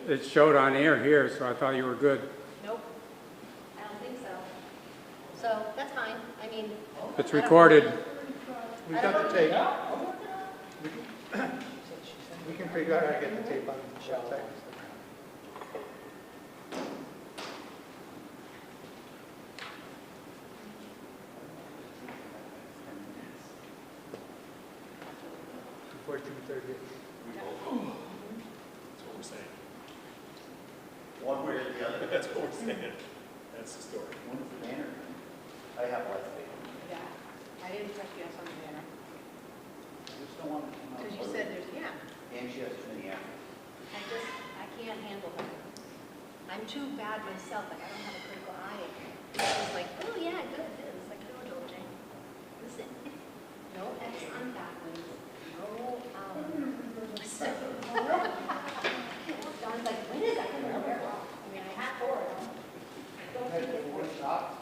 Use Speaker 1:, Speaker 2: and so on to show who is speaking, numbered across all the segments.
Speaker 1: it showed on air here, so I thought you were good.
Speaker 2: Nope, I don't think so. So that's fine. I mean,
Speaker 1: It's recorded.
Speaker 3: We've got the tape. We can figure out how to get the tape on the shelf. Before June 30th.
Speaker 4: That's what we're saying. One way or the other. That's what we're saying. That's the story.
Speaker 5: When's the banner? I have less faith.
Speaker 2: yeah, I didn't check yes on the banner.
Speaker 5: I just don't want to come out.
Speaker 2: Because you said there's, yeah,
Speaker 5: And she has too many apples.
Speaker 2: I can't handle her. I'm too bad myself, like I don't have a critical eye. It's like, oh yeah, good, it's like, no, Jane, listen, no X on backwards, no, Don's like, when is that gonna wear off? I mean, I have 4 of them. Don't think it's 4 shots.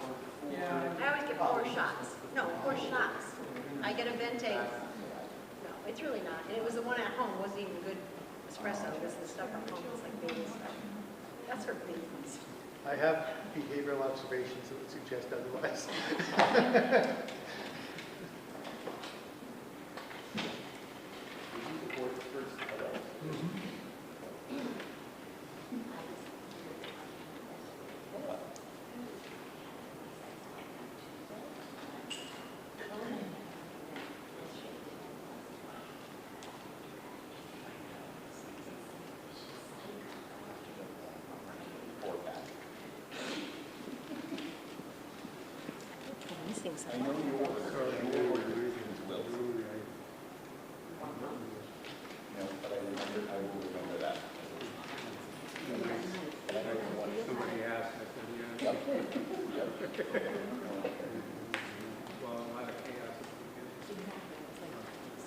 Speaker 2: I always get 4 shots. No, 4 shots. I get a vente. No, it's really not. And it was the one at home, wasn't even good espresso. It was the stuff at home, it's like baby stuff. That's her business.
Speaker 3: I have behavioral observations that would suggest otherwise.
Speaker 4: I know you ordered things will. No, but I will remember that.
Speaker 1: Somebody asked, I said, yeah.
Speaker 4: Yep.
Speaker 1: Well, a lot of chaos.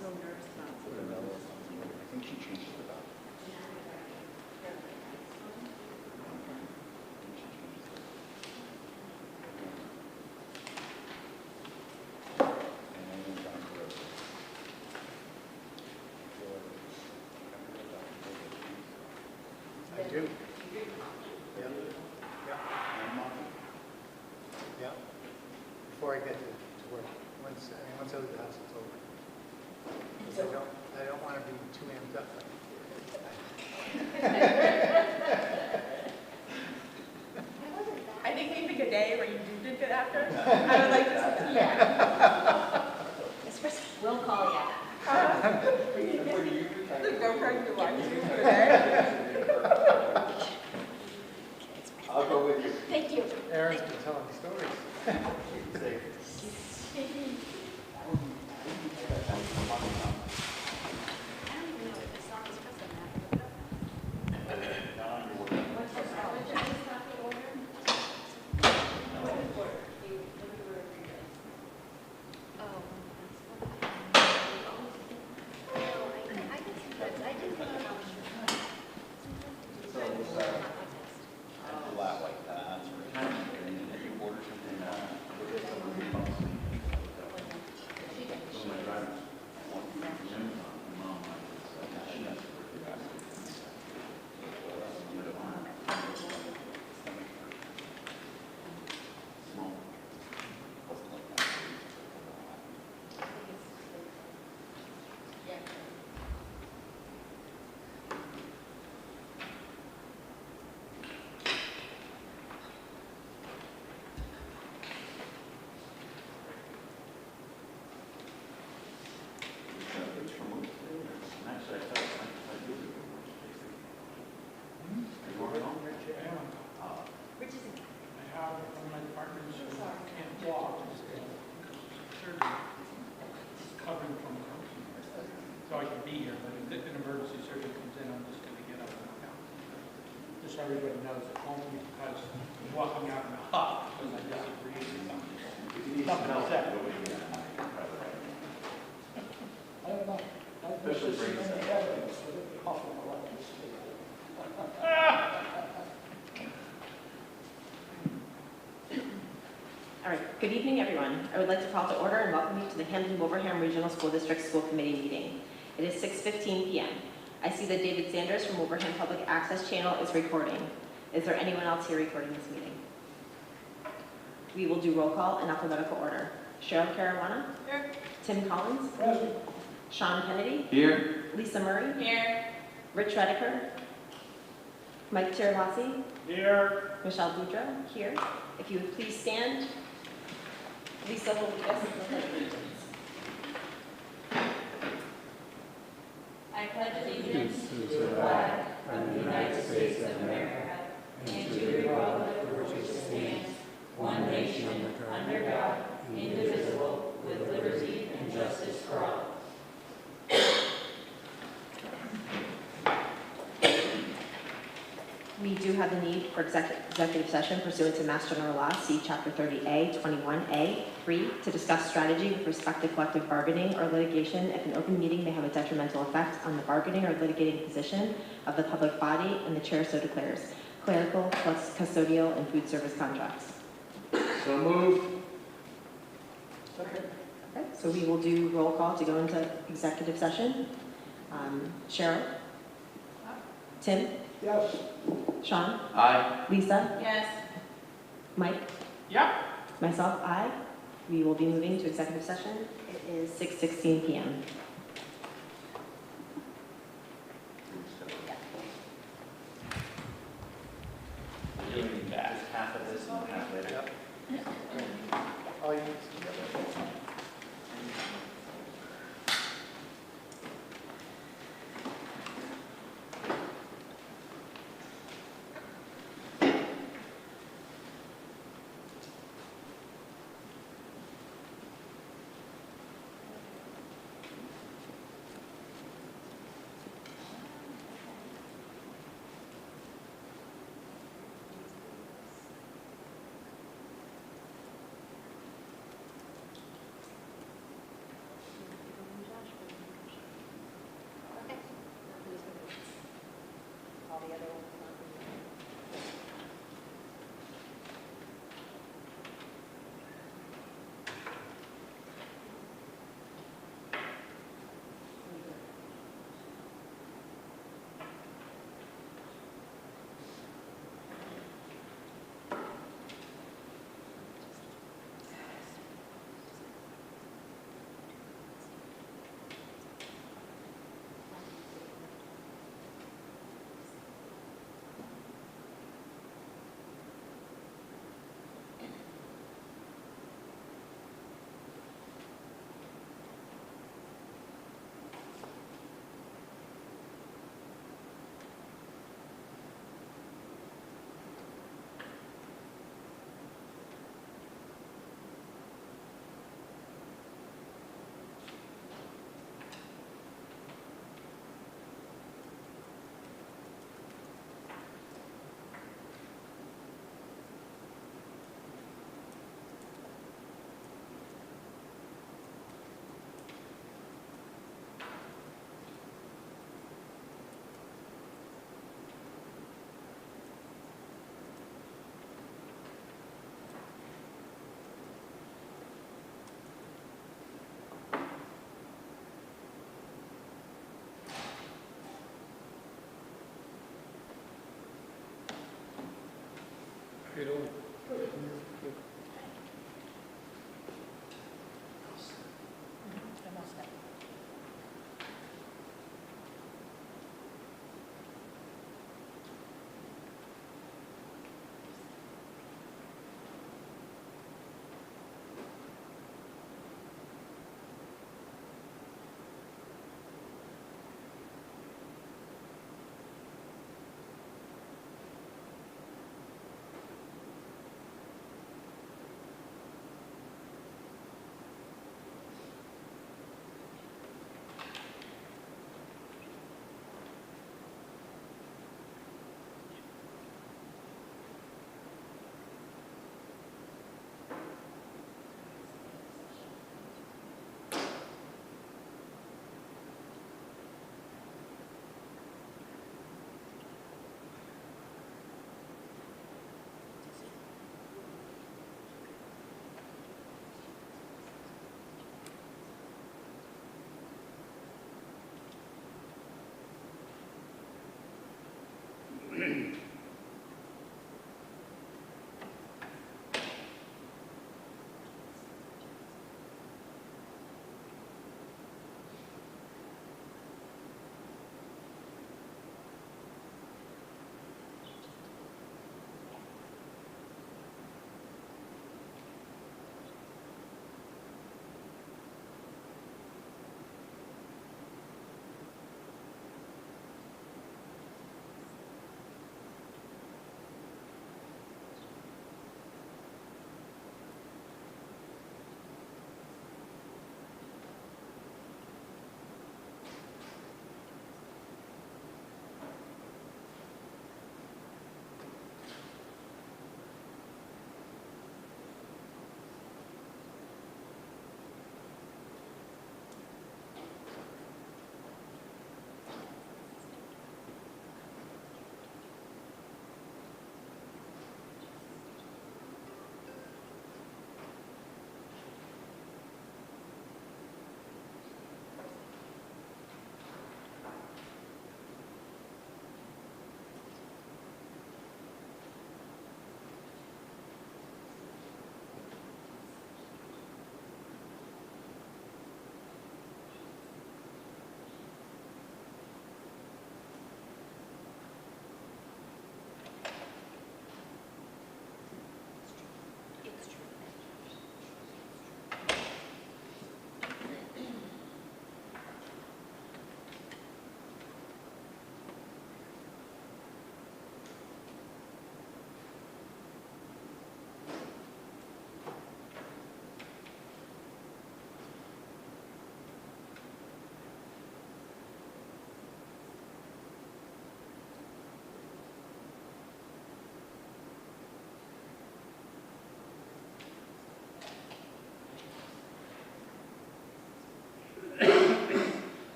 Speaker 2: So nervous about
Speaker 4: I think she changed it about.
Speaker 3: I do. Yeah. Yeah. Before I get to work, once I leave the house, it's over. 'Cause I don't want to be too amped up.
Speaker 6: I think we pick a day where you do drink it after. I would like to see that.
Speaker 2: We'll call you.
Speaker 6: The GoPro to watch you for a day.
Speaker 5: I'll go with you.
Speaker 2: Thank you.
Speaker 3: Aaron's been telling stories.
Speaker 2: I don't even know if it's not espresso now.
Speaker 7: So I can be here, but if an emergency surgery comes in, I'm just going to get up and walk out. Just so everybody knows at home, because I'm walking out in a huff because I disagree with something. Something else that. I don't know.
Speaker 4: Especially brings
Speaker 6: All right, good evening, everyone. I would like to call to order and welcome you to the Hamden-Wilbraham Regional School District School Committee meeting. It is 6:15 p.m.
Speaker 2: I see that David Sanders from Wolverhampton Public Access Channel is recording. Is there anyone else here recording this meeting? We will do roll call in alphabetical order. Cheryl Caruana.
Speaker 6: Here.
Speaker 2: Tim Collins. Sean Kennedy.
Speaker 5: Here.
Speaker 2: Lisa Murray.
Speaker 6: Here.
Speaker 2: Rich Rediker. Mike Tirolasi.
Speaker 7: Here.
Speaker 2: Michelle Boudreau. Here. If you would please stand. Lisa will lead us in the pledge of allegiance.
Speaker 6: I pledge allegiance to the flag of the United States of America and to the republic for which it stands, one nation, under God, indivisible, with liberty and justice for all.
Speaker 2: We do have the need for executive session pursuant to Mass General Law, see Chapter 30A, 21A, 3, to discuss strategy with respect to collective bargaining or litigation if an open meeting may have a detrimental effect on the bargaining or litigating position of the public body and the chair so declares. Clerical, plus custodial, and food service contracts.
Speaker 5: So moved.
Speaker 2: Okay, so we will do roll call to go into executive session. Cheryl? Tim?
Speaker 3: Yes.
Speaker 2: Sean?
Speaker 5: Aye.
Speaker 2: Lisa?
Speaker 6: Yes.
Speaker 2: Mike?
Speaker 7: Yep.
Speaker 2: Myself, aye. We will be moving to executive session. It is 6:16 p.m.
Speaker 5: Doing that. Half of this and half later.
Speaker 3: All you need is together.
Speaker 2: All the other ones.
Speaker 1: You know,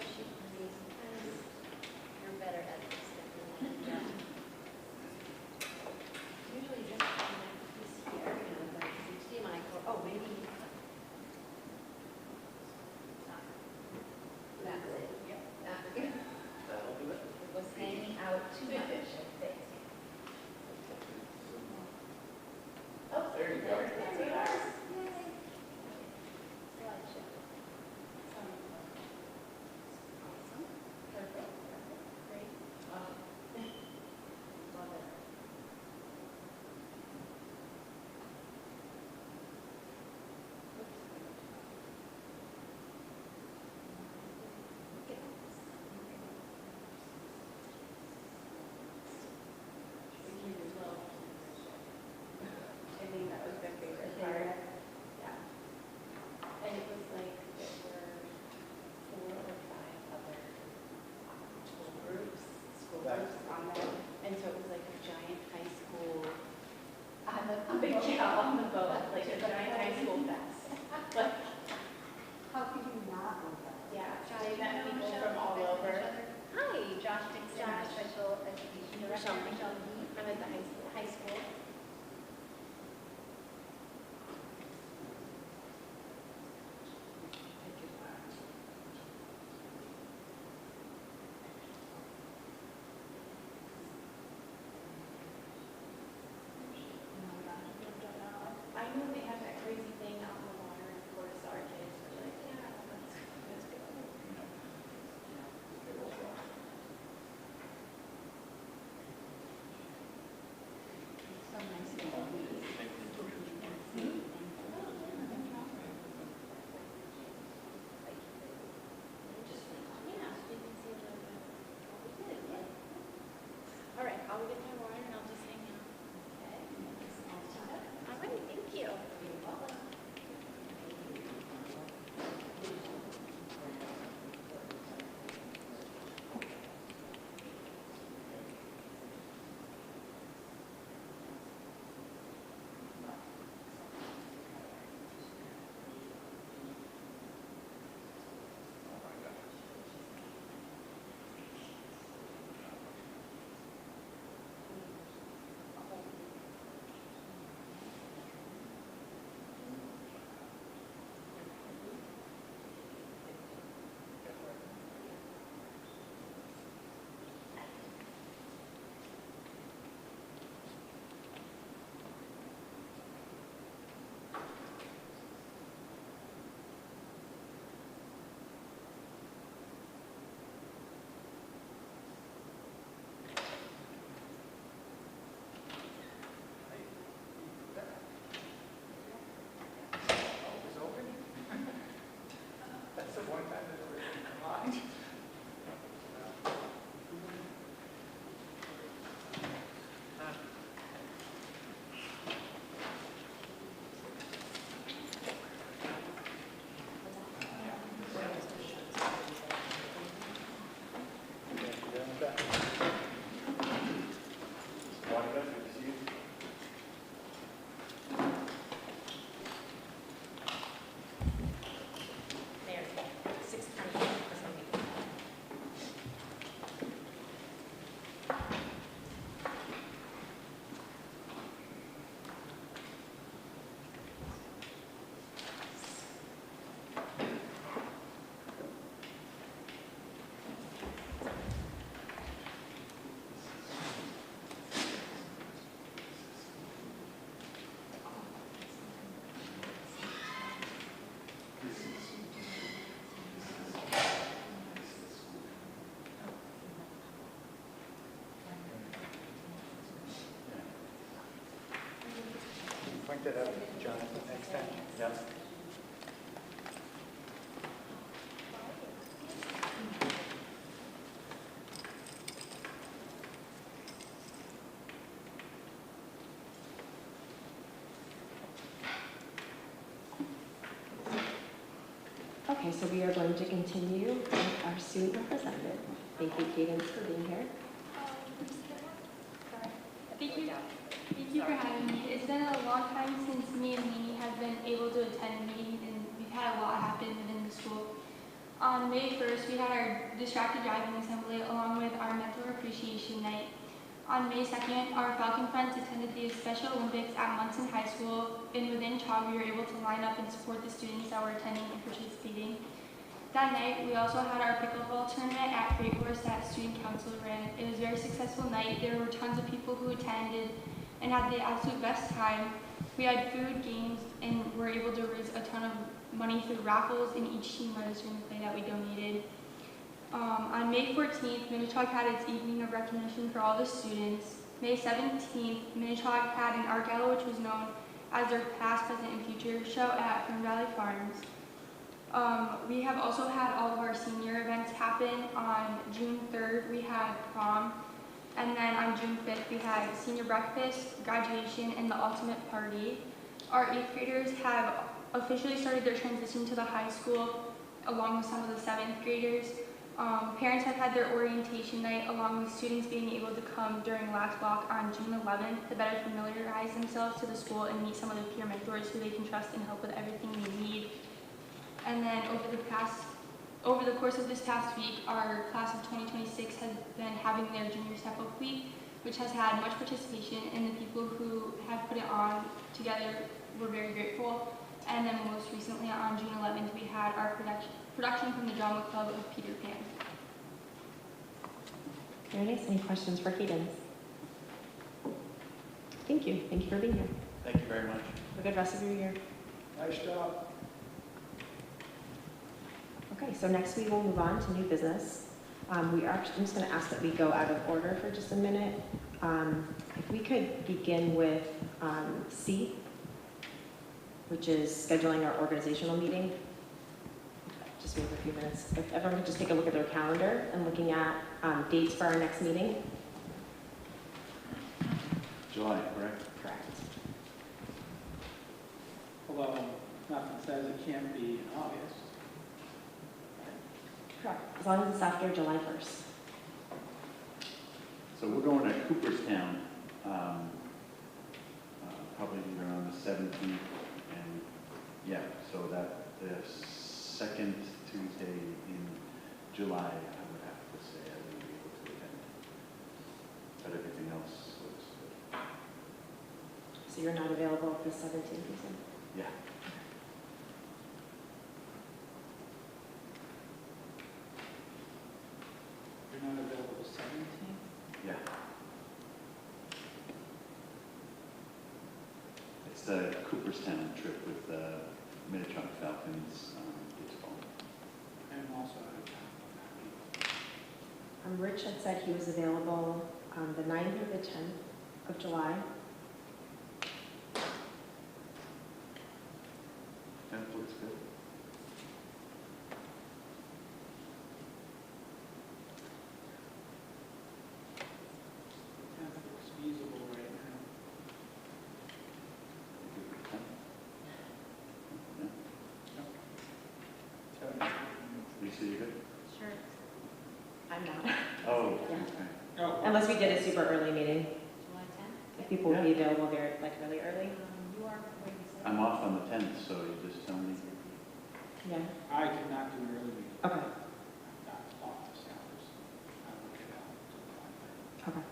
Speaker 2: issue for me. Sometimes you're better at this than me. Usually just this here, you know, like HDMI cord. Oh, maybe. That's it. Yep.
Speaker 5: That'll do it.
Speaker 2: It was hanging out too much, I think. Oh,
Speaker 5: There you go.
Speaker 2: there it is. Yay. Slideshow. Awesome. Perfect. Great. Love it. Look at this.
Speaker 6: I think that was my favorite part. Yeah. And it was like there were 4 or 5 other school groups on there. And so it was like a giant high school, on the boat, like a giant high school fest. Like,
Speaker 2: How could you not want that?
Speaker 6: yeah, they met people from all over.
Speaker 2: Hi, Josh Dixon, Special Education Director.
Speaker 6: I'm at the high school. I know they have that crazy thing out in the water in Florida, our kids were like, yeah, that's good.
Speaker 2: So nice to meet you.
Speaker 6: Yeah, so you can see a little bit what we did, yeah. All right, I'll get my water and I'll just hang out. All right, thank you.
Speaker 2: You're welcome.
Speaker 3: That's the one time that we're in mind.
Speaker 5: Monica, good to see you.
Speaker 2: There's 6:20 for some people.
Speaker 3: Point that out, Jonathan, next time.
Speaker 5: Yep.
Speaker 8: Okay, so we are going to continue with our student representative. Thank you, Cadence, for being here.
Speaker 9: Thank you for having me. It's been a long time since me and Mimi have been able to attend meetings, and we've had a lot happen within the school. On May 1st, we had our distracted driving assembly along with our mentor appreciation night. On May 2nd, our Falcon Friends attended the Special Olympics at Munson High School, and within CHOG, we were able to line up and support the students that were attending and participating. That night, we also had our pickleball tournament at Great Horse that Student Council ran. It was a very successful night. There were tons of people who attended and had the absolute best time. We had food, games, and were able to raise a ton of money through raffles, and each team led us during the play that we donated. On May 14th, Minnetonka had its evening of recognition for all the students. May 17th, Minnetonka had an art gala, which was known as their past, present, and future show at Fern Valley Farms. We have also had all of our senior events happen. On June 3rd, we had prom, and then on June 5th, we had senior breakfast, graduation, and the ultimate party. Our 8th graders have officially started their transition to the high school, along with some of the 7th graders. Parents have had their orientation night, along with students being able to come during last block on June 11th to better familiarize themselves to the school and meet some of the peer mentors who they can trust and help with everything they need. And then over the course of this past week, our class of 2026 has been having their junior step-up week, which has had much participation, and the people who have put it on together were very grateful. And then most recently on June 11th, we had our production from the Drama Club of Peter Pan.
Speaker 8: Very nice. Any questions for Cadence? Thank you. Thank you for being here.
Speaker 5: Thank you very much.
Speaker 8: Have a good rest of your year.
Speaker 3: Nice job.
Speaker 8: Okay, so next we will move on to new business. I'm just going to ask that we go out of order for just a minute. If we could begin with C, which is scheduling our organizational meeting. Just wait for a few minutes. If everyone could just take a look at their calendar and looking at dates for our next meeting.
Speaker 5: July, correct?
Speaker 8: Correct.
Speaker 7: Although nothing says it can't be in August.
Speaker 8: Correct. As long as it's after July 1st.
Speaker 5: So we're going to Cooperstown, probably around the 17th, and yeah, so that the second Tuesday in July, I would have to say I wouldn't be able to attend. But everything else looks good.
Speaker 8: So you're not available the 17th, you said?
Speaker 5: Yeah.
Speaker 7: You're not available the 17th?
Speaker 5: Yeah. It's the Cooperstown trip with the Minnetonka Falcons baseball.
Speaker 7: I'm also out of town on that week.
Speaker 8: Rich had said he was available the 9th or the 10th of July.
Speaker 5: That looks good.
Speaker 7: I don't think it's feasible right now.
Speaker 5: Lisa, you good?
Speaker 2: Sure.
Speaker 8: I'm not.
Speaker 5: Oh,
Speaker 8: Yeah.
Speaker 5: okay.
Speaker 7: Oh,
Speaker 8: Unless we did a super early meeting.
Speaker 2: July 10th?
Speaker 8: If people would be available very, really early.
Speaker 2: You are, wait, you said?
Speaker 5: I'm off on the 10th, so you just tell me.
Speaker 8: Yeah.
Speaker 7: I cannot do an early meeting.
Speaker 8: Okay.
Speaker 7: I'm not office hours. I will get out.
Speaker 8: Okay.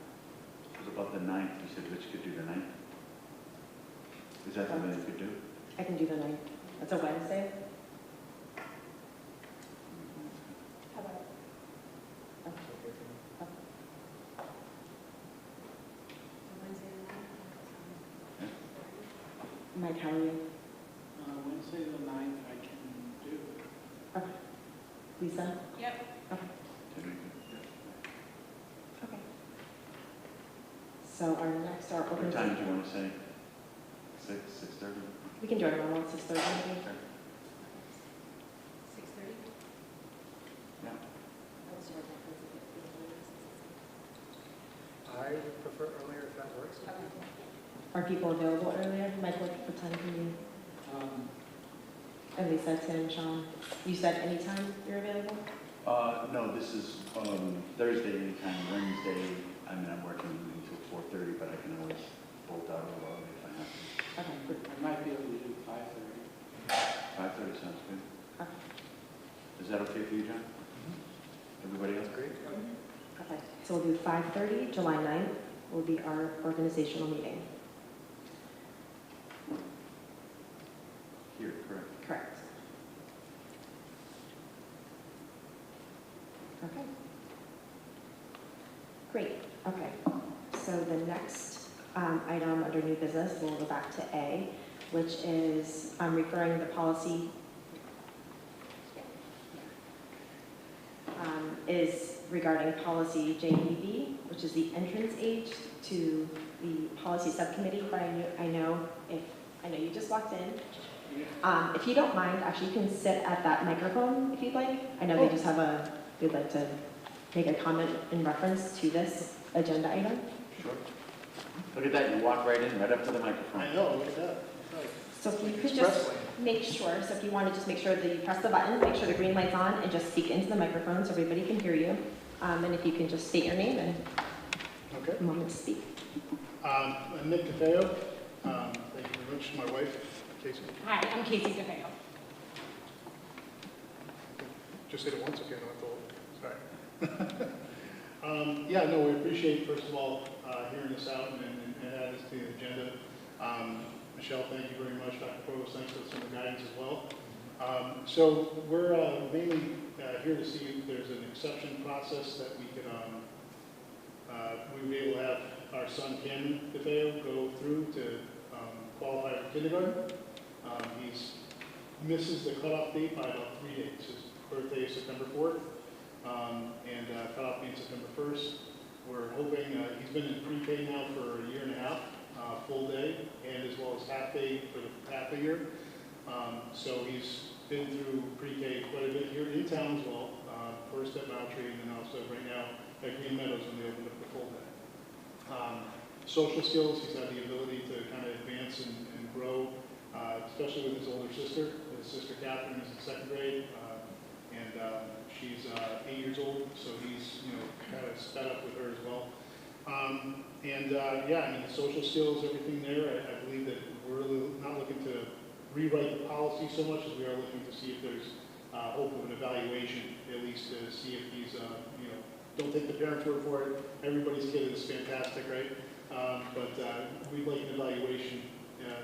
Speaker 5: It was about the 9th. You said Rich could do the 9th. Is that something you could do?
Speaker 8: I can do the 9th. That's a Wednesday. How about?
Speaker 2: Wednesday the 9th?
Speaker 8: Mike, how are you?
Speaker 7: Wednesday the 9th I can do.
Speaker 8: Okay. Lisa?
Speaker 9: Yep.
Speaker 8: Okay.
Speaker 5: Did we do-
Speaker 8: Okay. So our next, our
Speaker 5: What
Speaker 8: open.
Speaker 5: time do you want to say? 6:30?
Speaker 8: We can do it around 6:30 maybe.
Speaker 2: 6:30?
Speaker 5: Yeah.
Speaker 3: I prefer earlier if that works.
Speaker 8: Are people available earlier? Mike, what time can you? And Lisa, Tim, Sean. You said anytime you're available?
Speaker 5: No, this is Thursday anytime, Wednesday, I mean, I'm working until 4:30, but I can always bolt out a little early if I have to.
Speaker 8: Okay.
Speaker 7: I might be able to do 5:30.
Speaker 5: 5:30 sounds good.
Speaker 8: Okay.
Speaker 5: Is that okay for you, John? Everybody else?
Speaker 3: Great.
Speaker 8: Okay, so we'll do 5:30, July 9th will be our organizational meeting.
Speaker 5: Here, correct.
Speaker 8: Correct. Okay. Great, okay. So the next item under new business, we'll go back to A, which is referring the policy is regarding policy JEB, which is the entrance age, to the policy subcommittee, but I know you just walked in. If you don't mind, actually, you can sit at that microphone if you'd like. I know they just have you'd like to make a comment in reference to this agenda item.
Speaker 5: Sure. Look at that, you walk right in, right up to the microphone.
Speaker 3: I know, look at that.
Speaker 8: So if you could just make sure, so if you want to just make sure that you press the button, make sure the green light's on, and just speak into the microphone so everybody can hear you. And if you can just state your name and
Speaker 3: Okay.
Speaker 8: a moment to speak.
Speaker 3: I'm Nick DeFeo. Thank you very much. My wife, Casey.
Speaker 10: Hi, I'm Casey DeFeo.
Speaker 3: Just said it once, okay, no, I told. Sorry. Yeah, no, we appreciate, first of all, hearing this out and adding this to the agenda. Michelle, thank you very much. Dr. Provost, thanks for some of the guidance as well. So we're mainly here to see if there's an exception process that we could, we would be able to have our son Cameron DeFeo go through to qualify for kindergarten. He's misses the cutoff date by about 3 days. His birthday is September 4th, and cutoff being September 1st. We're hoping, he's been in pre-K now for a year and a half, full day, and as well as half day for the half a year. So he's been through pre-K quite a bit here in town as well, first at Moultrie, and then also right now at Green Meadows when they opened up the full day. Social skills, he's had the ability to kind of advance and grow, especially with his older sister. His sister Catherine is in 2nd grade, and she's 8 years old, so he's kind of sped up with her as well. Yeah, I mean, the social skills, everything there, I believe that we're really not looking to rewrite the policy so much as we are looking to see if there's hope of an evaluation, at least to see if he's, don't take the parents' word for it. Everybody's kid is fantastic, right? But we'd like an evaluation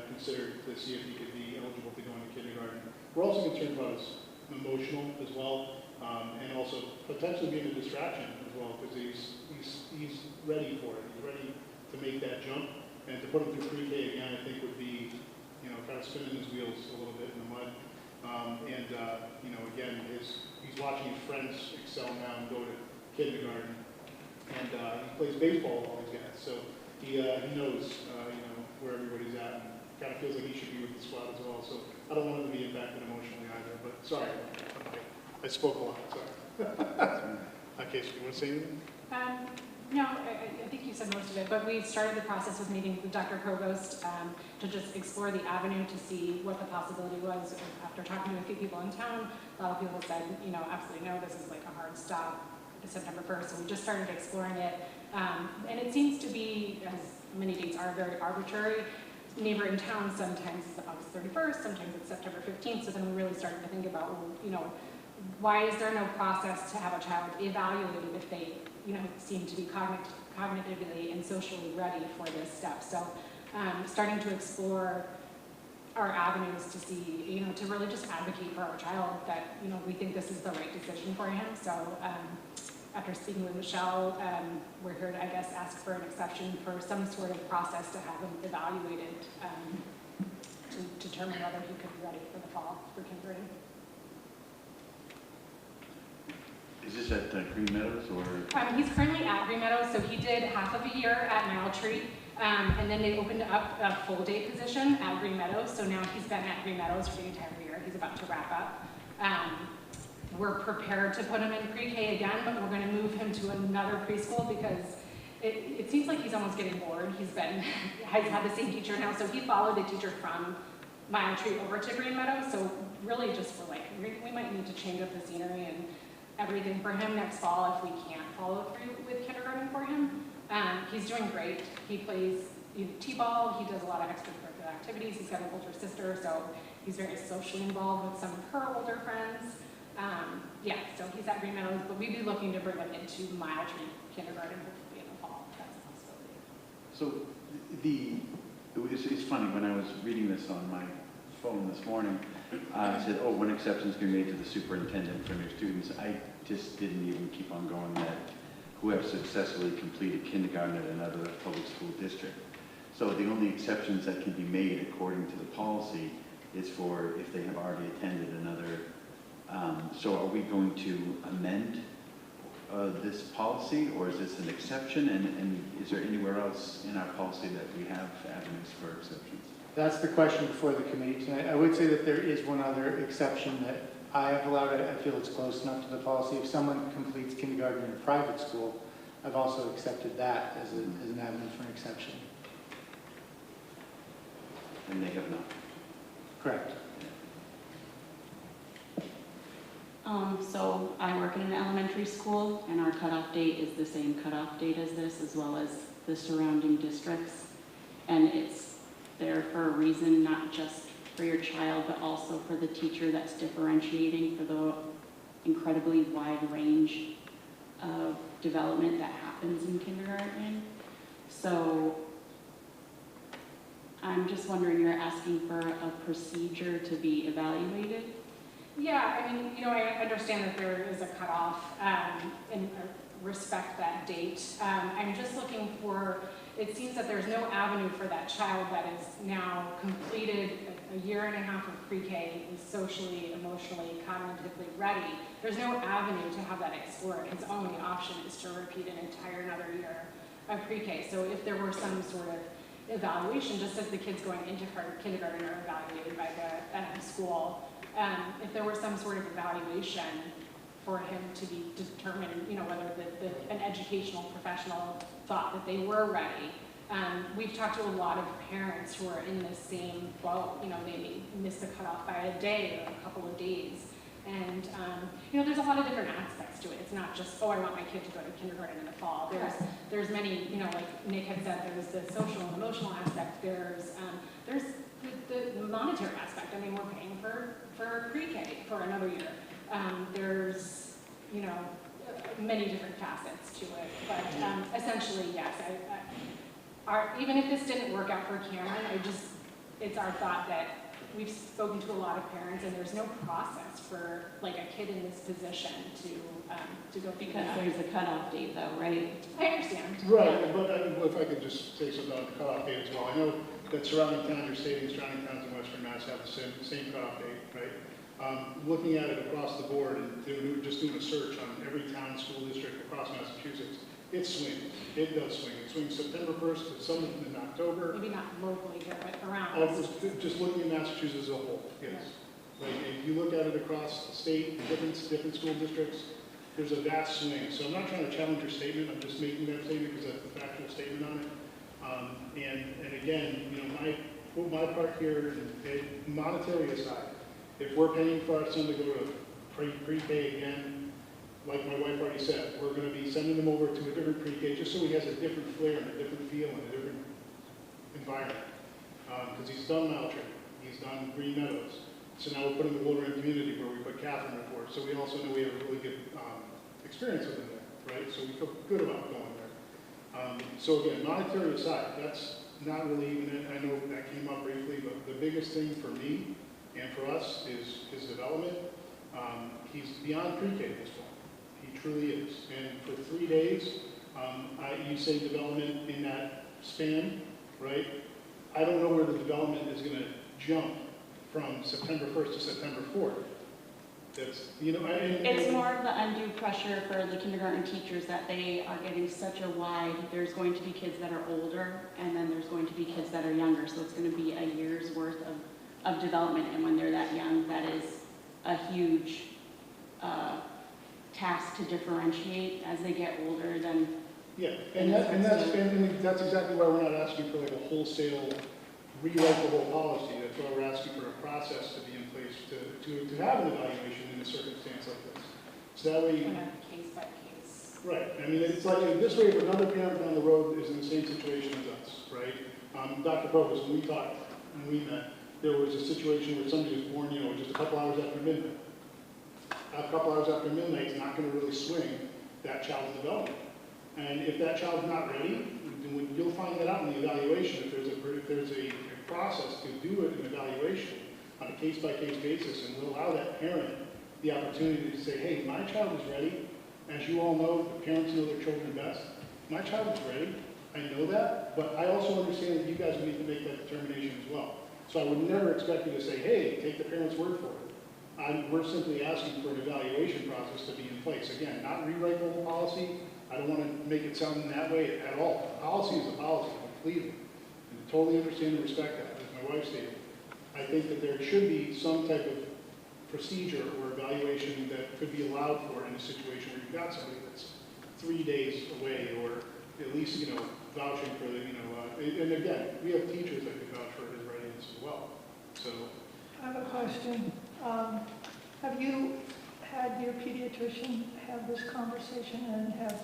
Speaker 3: considered to see if he could be eligible to go into kindergarten. We're also concerned about his emotional as well, and also potentially being a distraction as well, because he's ready for it. He's ready to make that jump, and to put him through pre-K again, I think would be, kind of spinning his wheels a little bit in the mud. Again, he's watching his friends excel now and go to kindergarten, and he plays baseball with all these guys, so he knows, where everybody's at, and kind of feels like he should be with the squad as well. So I don't want him to be impacted emotionally either. But sorry, I spoke a lot. Sorry. Okay, so you want to say anything?
Speaker 10: No, I think you said most of it, but we started the process with meeting with Dr. Provost to just explore the avenue to see what the possibility was. After talking to a few people in town, a lot of people said, absolutely no, this is like a hard stop. September 1st, so we just started exploring it. And it seems to be, as many dates are, very arbitrary. Neighboring towns sometimes it's August 31st, sometimes it's September 15th, so then we really started to think about, why is there no process to have a child evaluated if they, seem to be cognitively and socially ready for this step. So starting to explore our avenues to see, to really just advocate for our child that, we think this is the right decision for him. So after speaking with Michelle, we're here to, I guess, ask for an exception for some sort of process to have him evaluated to determine whether he could be ready for the fall for kindergarten.
Speaker 5: Is this at Green Meadows or?
Speaker 10: He's currently at Green Meadows, so he did half of a year at Moultrie, and then they opened up a full day position at Green Meadows, so now he's been at Green Meadows for the entire year. He's about to wrap up. We're prepared to put him in pre-K again, but we're going to move him to another preschool because it seems like he's almost getting bored. Has had the same teacher now, so he followed the teacher from Moultrie over to Green Meadows, so really just for we might need to change up the scenery and everything for him next fall if we can't follow through with kindergarten for him. He's doing great. He plays t-ball. He does a lot of extracurricular activities. He's got an older sister, so he's very socially involved with some of her older friends. Yeah, so he's at Green Meadows, but we'd be looking to bring him into Mile Tree Kindergarten hopefully in the fall. That's a possibility.
Speaker 5: So it's funny, when I was reading this on my phone this morning, it said, oh, one exception's been made to the superintendent for new students. I just didn't even keep on going that who have successfully completed kindergarten at another public school district. So the only exceptions that can be made according to the policy is for if they have already attended another. So are we going to amend this policy, or is this an exception? And is there anywhere else in our policy that we have avenues for exceptions?
Speaker 3: That's the question before the committee tonight. I would say that there is one other exception that I have allowed. I feel it's close enough to the policy. If someone completes kindergarten in a private school, I've also accepted that as an avenue for an exception.
Speaker 5: And they have not.
Speaker 3: Correct.
Speaker 6: So I work in an elementary school, and our cutoff date is the same cutoff date as this, as well as the surrounding districts. And it's there for a reason, not just for your child, but also for the teacher that's differentiating for the incredibly wide range of development that happens in kindergarten. So I'm just wondering, you're asking for a procedure to be evaluated?
Speaker 10: Yeah, I mean, I understand that there is a cutoff and respect that date. I'm just looking for, it seems that there's no avenue for that child that is now completed a year and a half of pre-K, is socially, emotionally, cognitively ready. There's no avenue to have that explored. His only option is to repeat an entire another year of pre-K. So if there were some sort of evaluation, just as the kids going into kindergarten are evaluated by the school, if there were some sort of evaluation for him to be determined, whether an educational professional thought that they were ready. We've talked to a lot of parents who are in the same boat. They may miss the cutoff by a day or a couple of days. And, there's a lot of different aspects to it. It's not just, oh, I want my kid to go to kindergarten in the fall. There's many, like Nick had said, there's the social and emotional aspect. There's the monetary aspect. I mean, we're paying for pre-K for another year. There's, many different facets to it. But essentially, yes, even if this didn't work out for Cameron, it's our thought that we've spoken to a lot of parents, and there's no process for like a kid in this position to go through
Speaker 6: Because
Speaker 10: that.
Speaker 6: there's a cutoff date though, right?
Speaker 10: I understand.
Speaker 3: Right, but if I could just say something on the cutoff date as well. I know that surrounding towns, your stating surrounding towns in Western Mass have the same cutoff date, right? Looking at it across the board and just doing a search on every town, school district across Massachusetts, it swings. It does swing. It swings September 1st to some in October.
Speaker 10: Maybe not locally here, but around.
Speaker 3: Just looking at Massachusetts as a whole, yes. Like if you look at it across the state, different school districts, there's a vast swing. So I'm not trying to challenge your statement. I'm just making that statement because that's the factual statement on it. And again, my part here, monetary aside, if we're paying for our son to go to pre-K again, like my wife already said, we're going to be sending them over to a different pre-K just so he has a different flair and a different feel and a different environment. Because he's done Mile Tree, he's done Green Meadows. So now we're putting the Wilbraham Community where we put Catherine before. So we also know we have a really good experience with him there, right? So we feel good about going there. So again, monetary aside, that's not really even it. I know that came up briefly, but the biggest thing for me and for us is his development. He's beyond pre-K at this point. He truly is. And for 3 days, you say development in that span, right? I don't know where the development is going to jump from September 1st to September 4th. That's,
Speaker 6: It's more of the undue pressure for the kindergarten teachers that they are getting such a wide, there's going to be kids that are older, and then there's going to be kids that are younger, so it's going to be a year's worth of development, and when they're that young, that is a huge task to differentiate. As they get older, then...
Speaker 3: Yeah, and that's exactly why we're not asking for like a wholesale rewrite the whole policy. That's why we're asking for a process to be in place to have an evaluation in a circumstance like this. So that way,
Speaker 10: Case by case.
Speaker 3: right? I mean, it's like this way. If another parent down the road is in the same situation as us, right? Dr. Provost, when we talked and we met, there was a situation where somebody was born, just a couple hours after midnight. a couple hours after midnight is not going to really swing that child's development. And if that child's not ready, you'll find that out in the evaluation. If there's a process to do an evaluation on a case-by-case basis, and we'll allow that parent the opportunity to say, hey, my child is ready. As you all know, the parents know their children best. My child is ready. I know that, but I also understand that you guys need to make that determination as well. So I would never expect you to say, hey, take the parent's word for it. We're simply asking for an evaluation process to be in place. Again, not rewrite the whole policy. I don't want to make it sound in that way at all. A policy is a policy, completely. And I totally understand and respect that, as my wife stated. I think that there should be some type of procedure or evaluation that could be allowed for in a situation where you've got somebody that's 3 days away, or at least, vouching for the, and again, we have teachers that could vouch for his readiness as well. So,
Speaker 11: I have a question. Have you had your pediatrician have this conversation, and has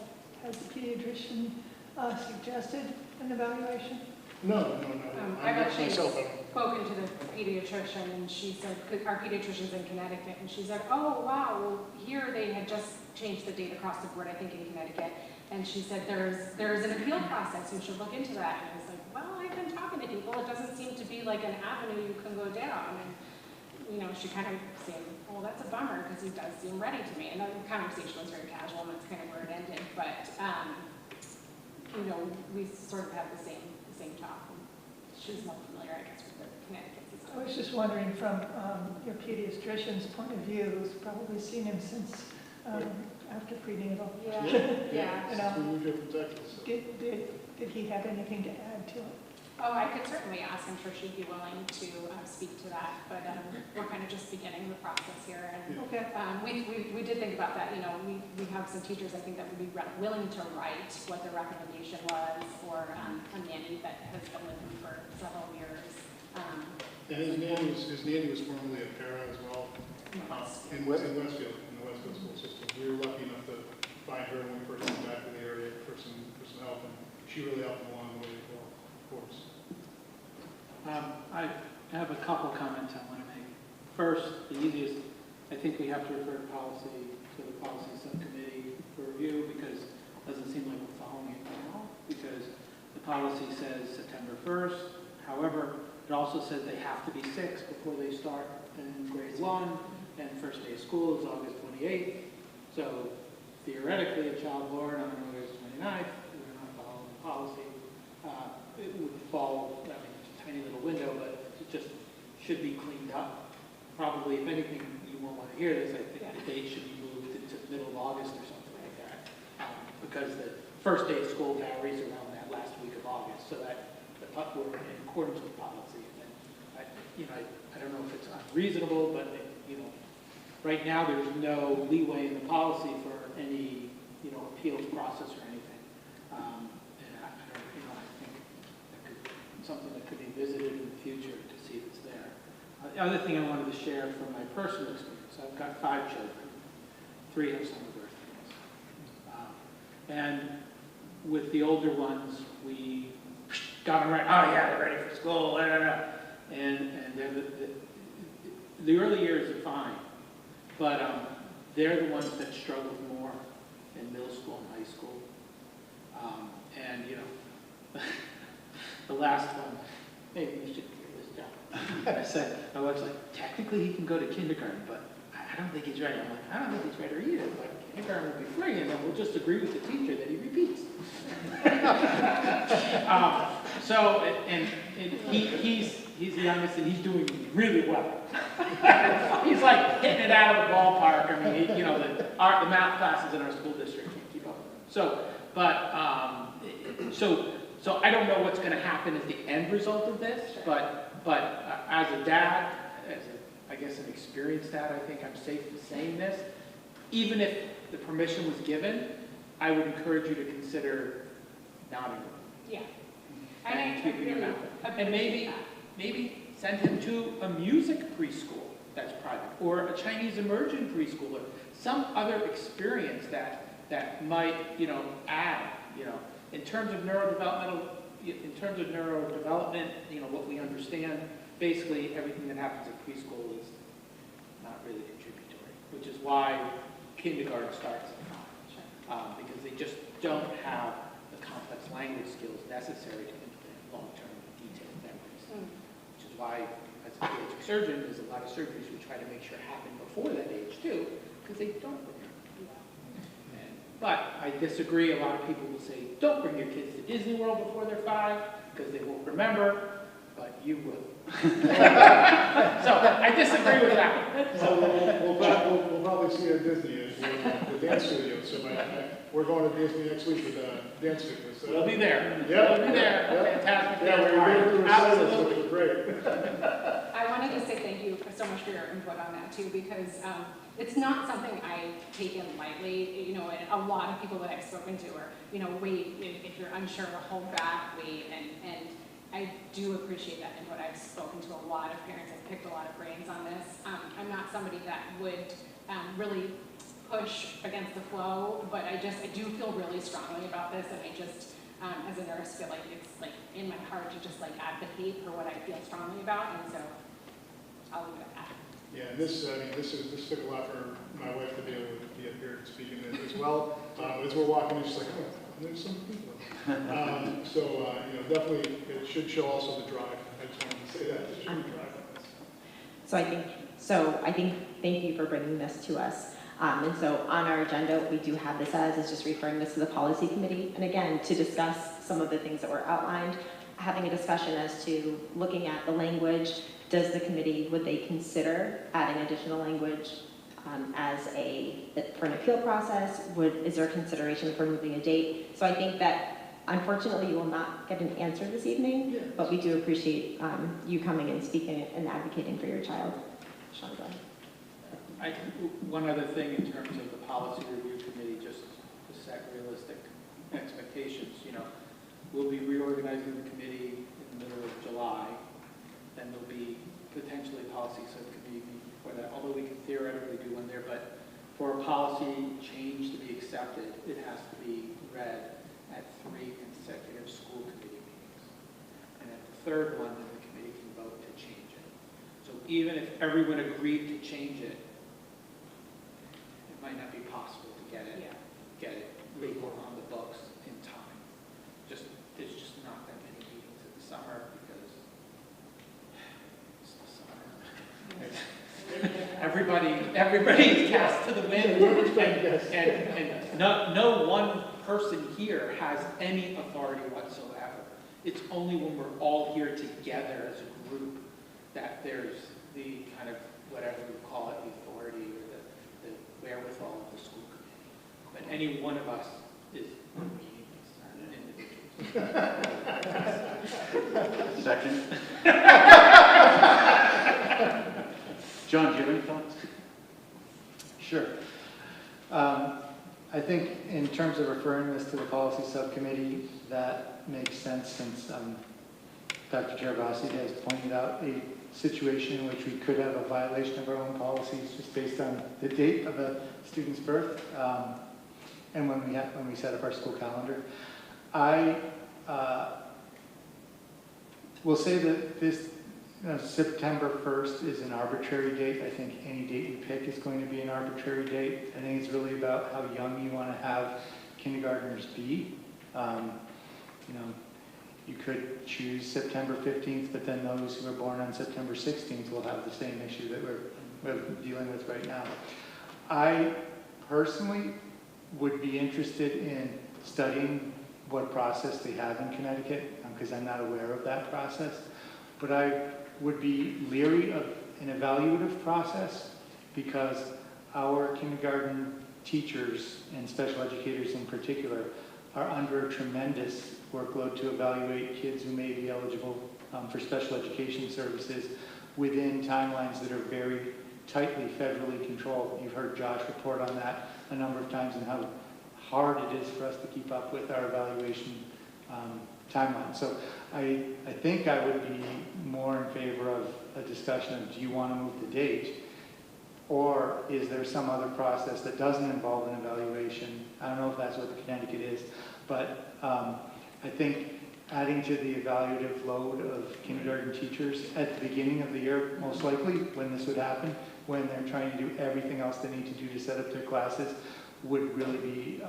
Speaker 11: the pediatrician suggested an evaluation?
Speaker 3: no.
Speaker 10: I've actually
Speaker 3: myself,
Speaker 10: spoken to the pediatrician, and she said, our pediatrician's in Connecticut, and she said, oh, wow, well, here they had just changed the date across the board, I think in Connecticut, and she said, there's an appeal process, you should look into that. And I was like, well, I've been talking to people, it doesn't seem to be like an avenue you can go down. And, she kind of said, well, that's a bummer, because he does seem ready to me. And the conversation was very casual, and that's kind of where it ended. But, we sort of had the same talk. She's more familiar, I guess, with the Connecticut system.
Speaker 11: I was just wondering from your pediatrician's point of view, who's probably seen him since after prenatal.
Speaker 10: Yeah.
Speaker 3: We moved here from Texas. So.
Speaker 11: Did he have anything to add to it?
Speaker 10: Oh, I could certainly ask. I'm sure she'd be willing to speak to that, but we're kind of just beginning the process here. And
Speaker 11: Okay.
Speaker 10: we did think about that. We have some teachers, I think, that would be willing to write what their recommendation was for a nanny that has been with them for several years.
Speaker 3: And his nanny was formerly at Para as well, in Westfield, in the Westfield school system. We were lucky enough to find her when we first came back to the area for some help, and she really helped them along the way as well, of course.
Speaker 7: I have a couple comments I want to make. First, the easiest, I think we have to refer policy to the policy subcommittee for review, because it doesn't seem like we're following it now, because the policy says September 1st. However, it also says they have to be 6 before they start in grade 1, and first day of school is August 28th. So theoretically, a child born on August 29th, we're not following the policy. It would fall, it's a tiny little window, but it just should be cleaned up. Probably, if anything, you won't want to hear this, I think the date should be moved into the middle of August or something like that. Because the first day of school varies around that last week of August, so that we're in accordance with policy. And I don't know if it's unreasonable, but right now there's no leeway in the policy for any appeals process or anything. Something that could be visited in the future to see if it's there. The other thing I wanted to share from my personal experience, I've got 5 children. 3 have summer birthdays. And with the older ones, we got them right, oh yeah, they're ready for school, blah, blah, blah. And the early years are fine, but they're the ones that struggled more in middle school and high school. The last one, maybe you should figure this out. I said, my wife's like, technically he can go to kindergarten, but I don't think he's ready. I'm like, I don't think he's ready either, but kindergarten will be free, and then we'll just agree with the teacher that he repeats. He's the youngest, and he's doing really well. He's like hitting it out of the ballpark. I mean, the math classes in our school district can't keep up with him. So I don't know what's going to happen as the end result of this, but as a dad, I guess an experienced dad, I think I'm safe in saying this. Even if the permission was given, I would encourage you to consider nodding.
Speaker 10: Yeah.
Speaker 7: And keeping your mouth. And maybe send him to a music preschool that's private, or a Chinese immersion preschool, or some other experience that might add in terms of neurodevelopment, what we understand, basically everything that happens at preschool is not really contributory. which is why kindergarten starts at 5. Because they just don't have the complex language skills necessary to implement long-term detailed memories. Which is why, as a pediatric surgeon, there's a lot of surgeries we try to make sure happen before that age too, because they don't remember. But I disagree. A lot of people will say, don't bring your kids to Disney World before they're 5 because they won't remember, but you will. So I disagree with that.
Speaker 3: So we'll probably see you at Disney as the dance studio. So we're going to Disney next week with dance fitness.
Speaker 7: We'll be there.
Speaker 3: Yeah.
Speaker 7: We'll be there.
Speaker 3: Yeah.
Speaker 7: Fantastic.
Speaker 3: Yeah, we're going to do recitals, which
Speaker 7: Absolutely.
Speaker 3: is great.
Speaker 10: I wanted to say thank you so much for your input on that too, because it's not something I take in lightly. You know, and a lot of people that I've spoken to are, you know, wait, if you're unsure, hold back, wait, and I do appreciate that input. I've spoken to a lot of parents. I've picked a lot of brains on this. I'm not somebody that would really push against the flow, but I do feel really strongly about this, and I just, as a nurse, feel like it's like in my heart to just like advocate for what I feel strongly about, and so I'll leave it at that.
Speaker 3: Yeah, and this took a lot for my wife to be able to be up here and speak in it as well. As we're walking, it's just like, oh, there's some people. You know, definitely it should show also the drive. I just wanted to say that. It should be drive on this.
Speaker 8: So I think, thank you for bringing this to us. And so on our agenda, what we do have this as is just referring this to the policy committee. And again, to discuss some of the things that were outlined, having a discussion as to looking at the language. Does the committee, would they consider adding additional language for an appeal process? Is there consideration for moving a date? So I think that unfortunately you will not get an answer this evening, but we do appreciate you coming and speaking and advocating for your child. Sean, go ahead.
Speaker 7: One other thing in terms of the policy review committee, just to set realistic expectations, you know, we'll be reorganizing the committee in the middle of July. Then there'll be potentially a policy subcommittee meeting before that, although we can theoretically do one there, but for a policy change to be accepted, it has to be read at 3 consecutive school committee meetings. And at the third one, then the committee can vote to change it. So even if everyone agreed to change it, it might not be possible to get it legal on the books in time. There's just not that many meetings in the summer because it's the summer. Everybody's cast to the wind, and no one person here has any authority whatsoever. It's only when we're all here together as a group that there's the kind of, whatever we call it, the authority or the wherewithal of the school committee. But any one of us is individuals.
Speaker 5: Second. John, do you have any thoughts?
Speaker 12: Sure. I think in terms of referring this to the policy subcommittee, that makes sense since Dr. Cherabassi has pointed out a situation in which we could have a violation of our own policies just based on the date of a student's birth and when we set up our school calendar. I will say that this September 1st is an arbitrary date. I think any date you pick is going to be an arbitrary date. I think it's really about how young you want to have kindergartners be. You know, you could choose September 15th, but then those who are born on September 16th will have the same issue that we're dealing with right now. I personally would be interested in studying what process they have in Connecticut, because I'm not aware of that process. But I would be leery of an evaluative process because our kindergarten teachers and special educators in particular are under a tremendous workload to evaluate kids who may be eligible for special education services within timelines that are very tightly federally controlled. You've heard Josh report on that a number of times and how hard it is for us to keep up with our evaluation timeline. So I think I would be more in favor of a discussion of, do you want to move the date, or is there some other process that doesn't involve an evaluation? I don't know if that's what the Connecticut is, but I think adding to the evaluative load of kindergarten teachers at the beginning of the year, most likely, when this would happen, when they're trying to do everything else they need to do to set up their classes, would really be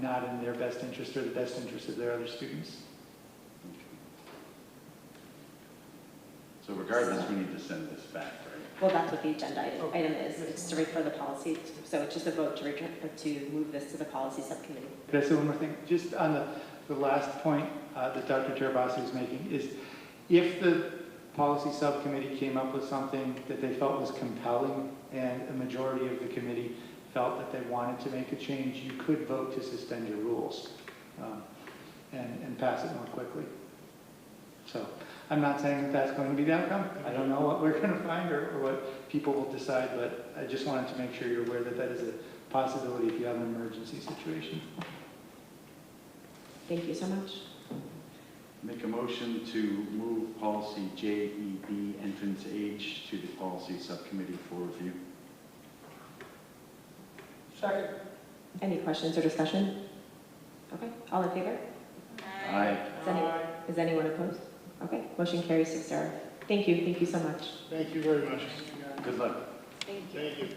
Speaker 12: not in their best interest or the best interest of their other students.
Speaker 5: So regardless, we need to send this back, right?
Speaker 8: Well, that's what the agenda item is. It's to refer the policy, so it's just a vote to return, to move this to the policy subcommittee.
Speaker 12: Could I say one more thing? Just on the last point that Dr. Terabasi was making is, if the policy subcommittee came up with something that they felt was compelling and a majority of the committee felt that they wanted to make a change, you could vote to suspend your rules and pass it more quickly. So I'm not saying that that's going to be the outcome. I don't know what we're going to find or what people will decide, but I just wanted to make sure you're aware that that is a possibility if you have an emergency situation.
Speaker 8: Thank you so much.
Speaker 5: Make a motion to move policy JEB entrance age to the policy subcommittee for review.
Speaker 7: Second.
Speaker 8: Any questions or discussion? Okay, all in favor?
Speaker 5: Aye.
Speaker 8: Is anyone opposed? Okay, motion carries 6-0. Thank you so much.
Speaker 3: Thank you very much.
Speaker 5: Good luck.
Speaker 2: Thank you.
Speaker 3: Thank you.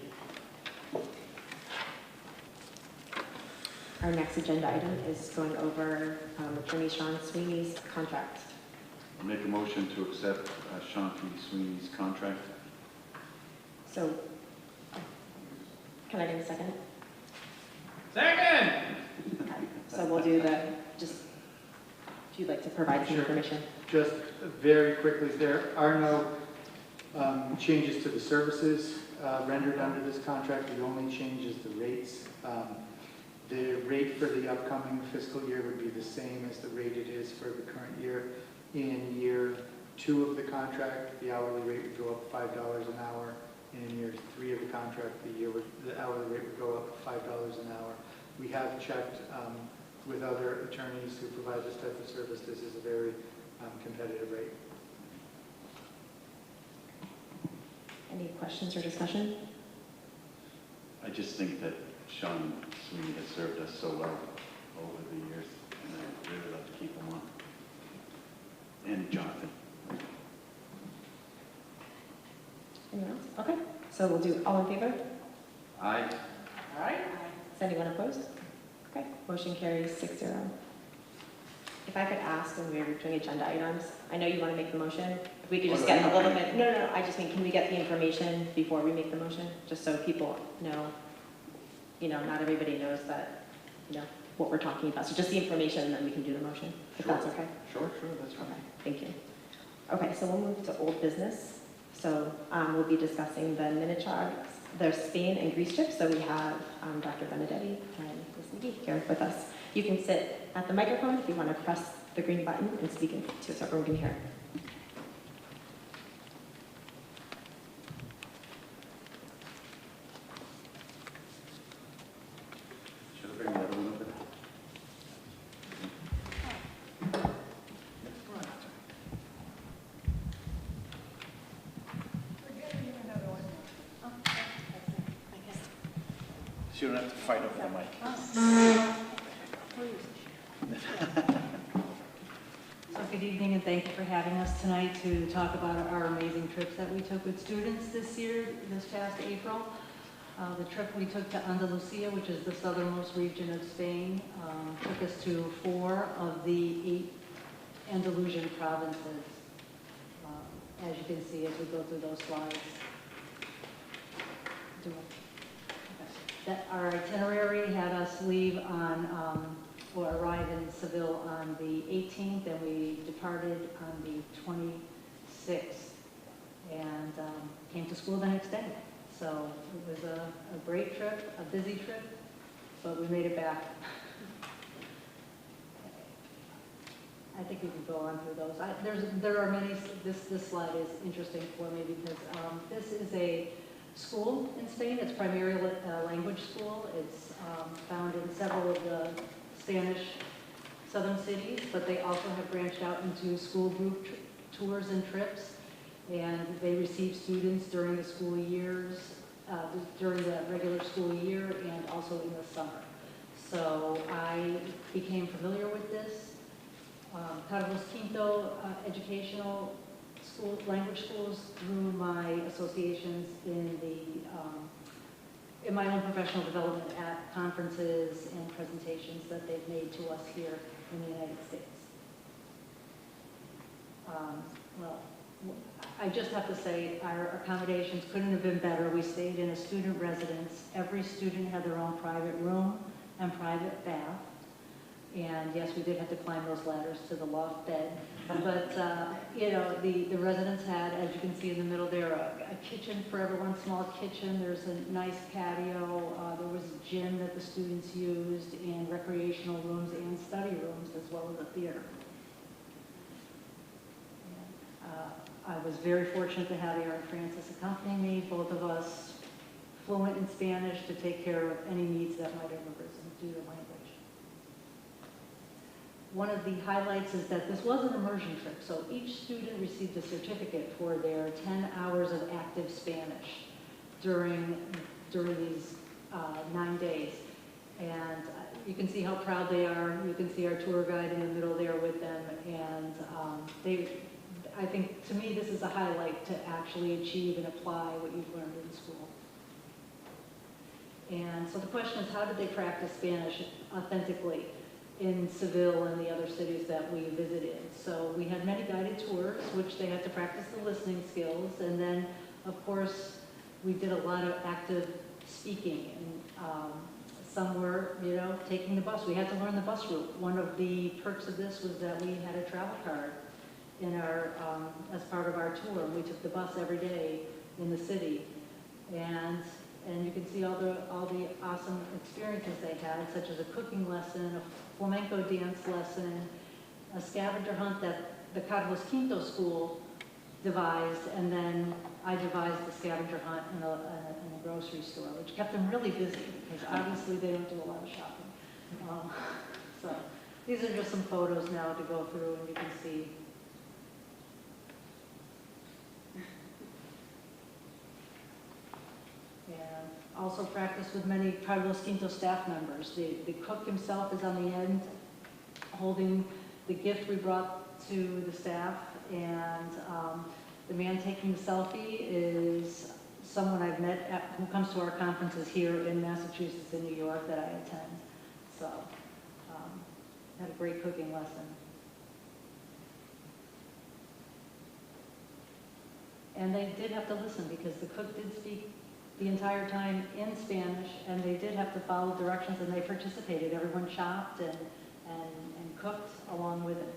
Speaker 8: Our next agenda item is going over Attorney Sean Sweeney's contract.
Speaker 5: I'll make a motion to accept Sean P. Sweeney's contract.
Speaker 8: So, can I get a second?
Speaker 7: Second!
Speaker 8: So we'll do if you'd like to provide some
Speaker 12: Sure.
Speaker 8: information.
Speaker 12: Just very quickly, there are no changes to the services rendered under this contract. The only change is the rates. The rate for the upcoming fiscal year would be the same as the rate it is for the current year. In year 2 of the contract, the hourly rate would go up $5 an hour. And in year 3 of the contract, the hourly rate would go up $5 an hour. We have checked with other attorneys who provide this type of service. This is a very competitive rate.
Speaker 8: Any questions or discussion?
Speaker 5: I just think that Sean Sweeney has served us so well over the years, and I'd really love to keep him on. And Jonathan.
Speaker 8: Anyone else? Okay, so we'll do all in favor?
Speaker 5: Aye.
Speaker 7: All right.
Speaker 8: Is anyone opposed? Okay, motion carries 6-0. If I could ask when we're doing agenda items, I know you want to make the motion. If we could just get a little bit, no, I just mean, can we get the information before we make the motion? Just so people know, not everybody knows that, what we're talking about. So just the information and then we can do the motion, if that's okay.
Speaker 5: Sure, that's fine.
Speaker 8: Okay, thank you. Okay, so we'll move to old business. So we'll be discussing the Minichog, the Spain and Greece trips. So we have Dr. Benedetti and Ms. McGee here with us. You can sit at the microphone if you want to press the green button and speak into it so everyone can hear.
Speaker 5: Should I bring the other one over there? So you don't have to fight over the mic.
Speaker 13: So good evening and thank you for having us tonight to talk about our amazing trips that we took with students this year, this past April. The trip we took to Andalusia, which is the southernmost region of Spain, took us to 4 of the 8 Andalusian provinces, as you can see as we go through those slides. Our itinerary had us leave on, or arrive in Seville on the 18th, and we departed on the 26th, and came to school the next day. So it was a great trip, a busy trip, but we made it back. I think we can go on through those. There are many. This slide is interesting for me because this is a school in Spain. It's primarily a language school. It's found in several of the Spanish southern cities, but they also have branched out into school group tours and trips, and they receive students during the school years, during the regular school year, and also in the summer. So I became familiar with this Carlos Quinto educational school, language schools, through my associations in my own professional development at conferences and presentations that they've made to us here in the United States. Well, I just have to say our accommodations couldn't have been better. We stayed in a student residence. Every student had their own private room and private bath. And yes, we did have to climb those ladders to the loft bed. But, you know, the residents had, as you can see in the middle there, a kitchen for everyone, small kitchen. There's a nice patio. There was a gym that the students used, and recreational rooms and study rooms, as well as a theater. I was very fortunate to have Aaron Francis accompany me, both of us fluent in Spanish to take care of any needs that might have arisen due to language. One of the highlights is that this was an immersion trip, so each student received a certificate for their 10 hours of active Spanish during these 9 days. And you can see how proud they are. You can see our tour guide in the middle there with them. And I think, to me, this is a highlight to actually achieve and apply what you've learned in school. And so the question is, how did they practice Spanish authentically in Seville and the other cities that we visited? So we had many guided tours, which they had to practice the listening skills. And then, of course, we did a lot of active speaking. And some were, you know, taking the bus. We had to learn the bus route. One of the perks of this was that we had a travel card in our, as part of our tour. We took the bus every day in the city. And you can see all the awesome experiences they had, such as a cooking lesson, a flamenco dance lesson, a scavenger hunt that the Carlos Quinto school devised, and then I devised the scavenger hunt in a grocery store, which kept them really busy, because obviously they don't do a lot of shopping. So these are just some photos now to go through, and you can see. And also practice with many Carlos Quinto staff members. The cook himself is on the end holding the gift we brought to the staff, and the man taking the selfie is someone I've met who comes to our conferences here in Massachusetts and New York that I attend. So had a great cooking lesson. And they did have to listen, because the cook did speak the entire time in Spanish, and they did have to follow directions, and they participated. Everyone shopped and cooked along with it.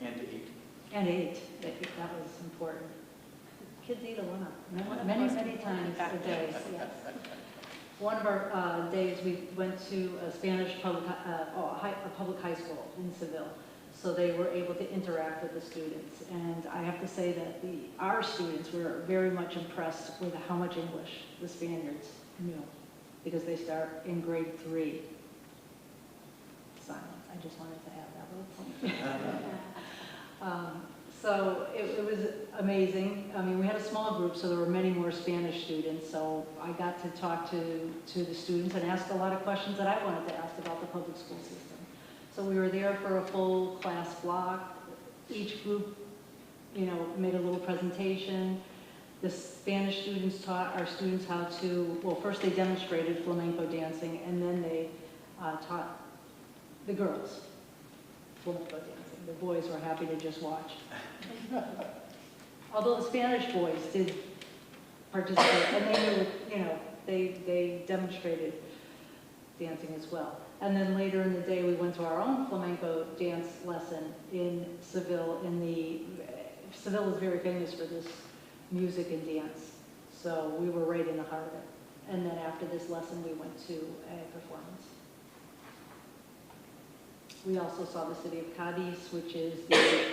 Speaker 5: And ate.
Speaker 13: And ate. That was important. Kids eat a lot, many times a day. Yes. One of our days we went to a Spanish public high school in Seville. So they were able to interact with the students. And I have to say that our students were very much impressed with how much English the Spaniards knew, because they start in grade 3. Silence. I just wanted to add that little point. So it was amazing. I mean, we had a small group, so there were many more Spanish students. So I got to talk to the students and ask a lot of questions that I wanted to ask about the public school system. So we were there for a full class block. Each group, you know, made a little presentation. The Spanish students taught our students how to, well, first they demonstrated flamenco dancing, and then they taught the girls flamenco dancing. The boys were happy to just watch. Although the Spanish boys did participate, and they knew, you know, they demonstrated dancing as well. And then later in the day, we went to our own flamenco dance lesson in Seville. Seville is very famous for this music and dance. So we were right in the heart of it. And then after this lesson, we went to a performance. We also saw the city of Cadiz, which is the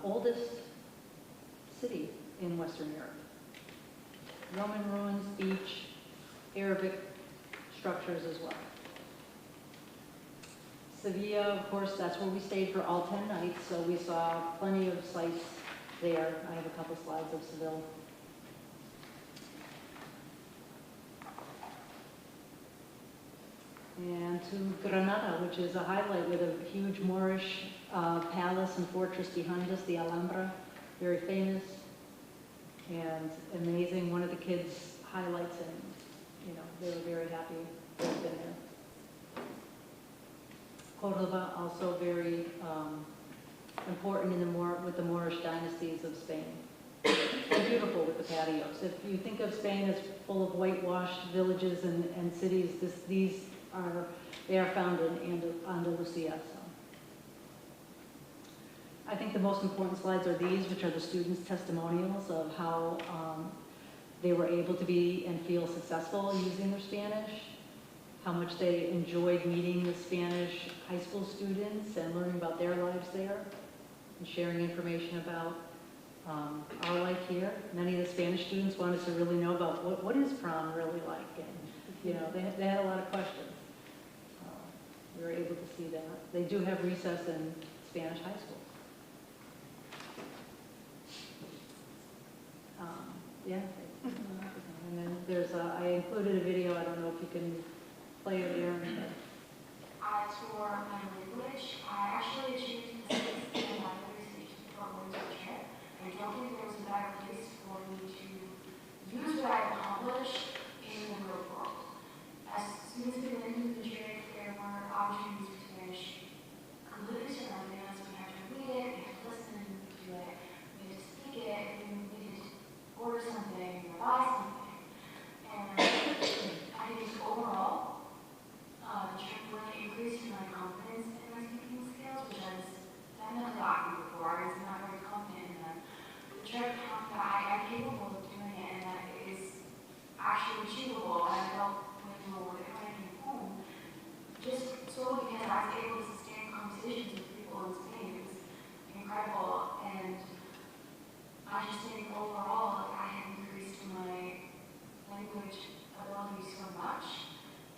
Speaker 13: oldest city in Western Europe. Roman ruins, beach, Arabic structures as well. Sevilla, of course, that's where we stayed for all 10 nights, so we saw plenty of sights there. I have a couple slides of Seville. and to Granada, which is a highlight with a huge Moorish palace and fortress behind us, the Alhambra, very famous and amazing. One of the kids highlights, and they were very happy to have been there. Cordoba, also very important with the Moorish dynasties of Spain. And beautiful with the patios. If you think of Spain as full of whitewashed villages and cities, they are found in Andalusia. So. I think the most important slides are these, which are the students' testimonials of how they were able to be and feel successful using their Spanish, how much they enjoyed meeting the Spanish high school students and learning about their lives there, and sharing information about our life here. Many of the Spanish students wanted to really know about what is prom really like, and they had a lot of questions. We were able to see that. They do have recess in Spanish high schools. Yeah. And then I included a video. I don't know if you can play it here.
Speaker 14: As for my language, I actually achieved mistakes in my language from literature. I don't think there was a better place for me to use what I accomplished in the real world. As soon as we went into the jury, there were opportunities to finish completely surroundings. We had to read it, we had to listen to it, we had to speak it, and we had to order something, or buy something. And I think overall, the trip really increased my confidence in my speaking skills, which I was definitely lacking before. I was not very confident in them. The trip taught me that I'm capable of doing it and that it is actually achievable. And I felt when I came home, just solely because I was able to sustain conversations with people in Spain. It was incredible. And I just think overall, I had increased my language ability so much.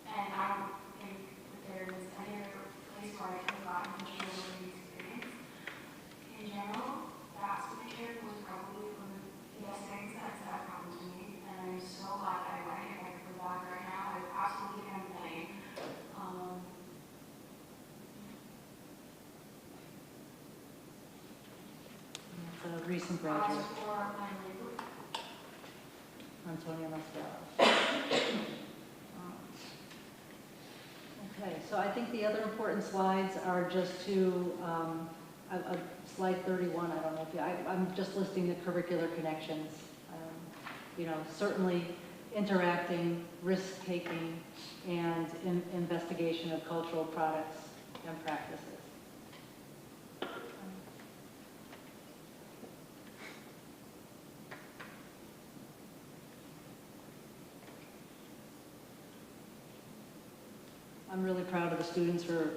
Speaker 14: And I don't think that there was any other place where I could have gotten such a learning experience. In general, that school trip was probably one of the best things that's ever happened to me. And I'm so glad that I went. If I could go back right now, I would absolutely get on the plane.
Speaker 13: It's a recent graduate.
Speaker 14: As for my language,
Speaker 13: Antonia Mascara. Okay, so I think the other important slides are just to, slide 31, I don't know if I'm just listing the curricular connections. Certainly interacting, risk-taking, and investigation of cultural products and practices. I'm really proud of the students for,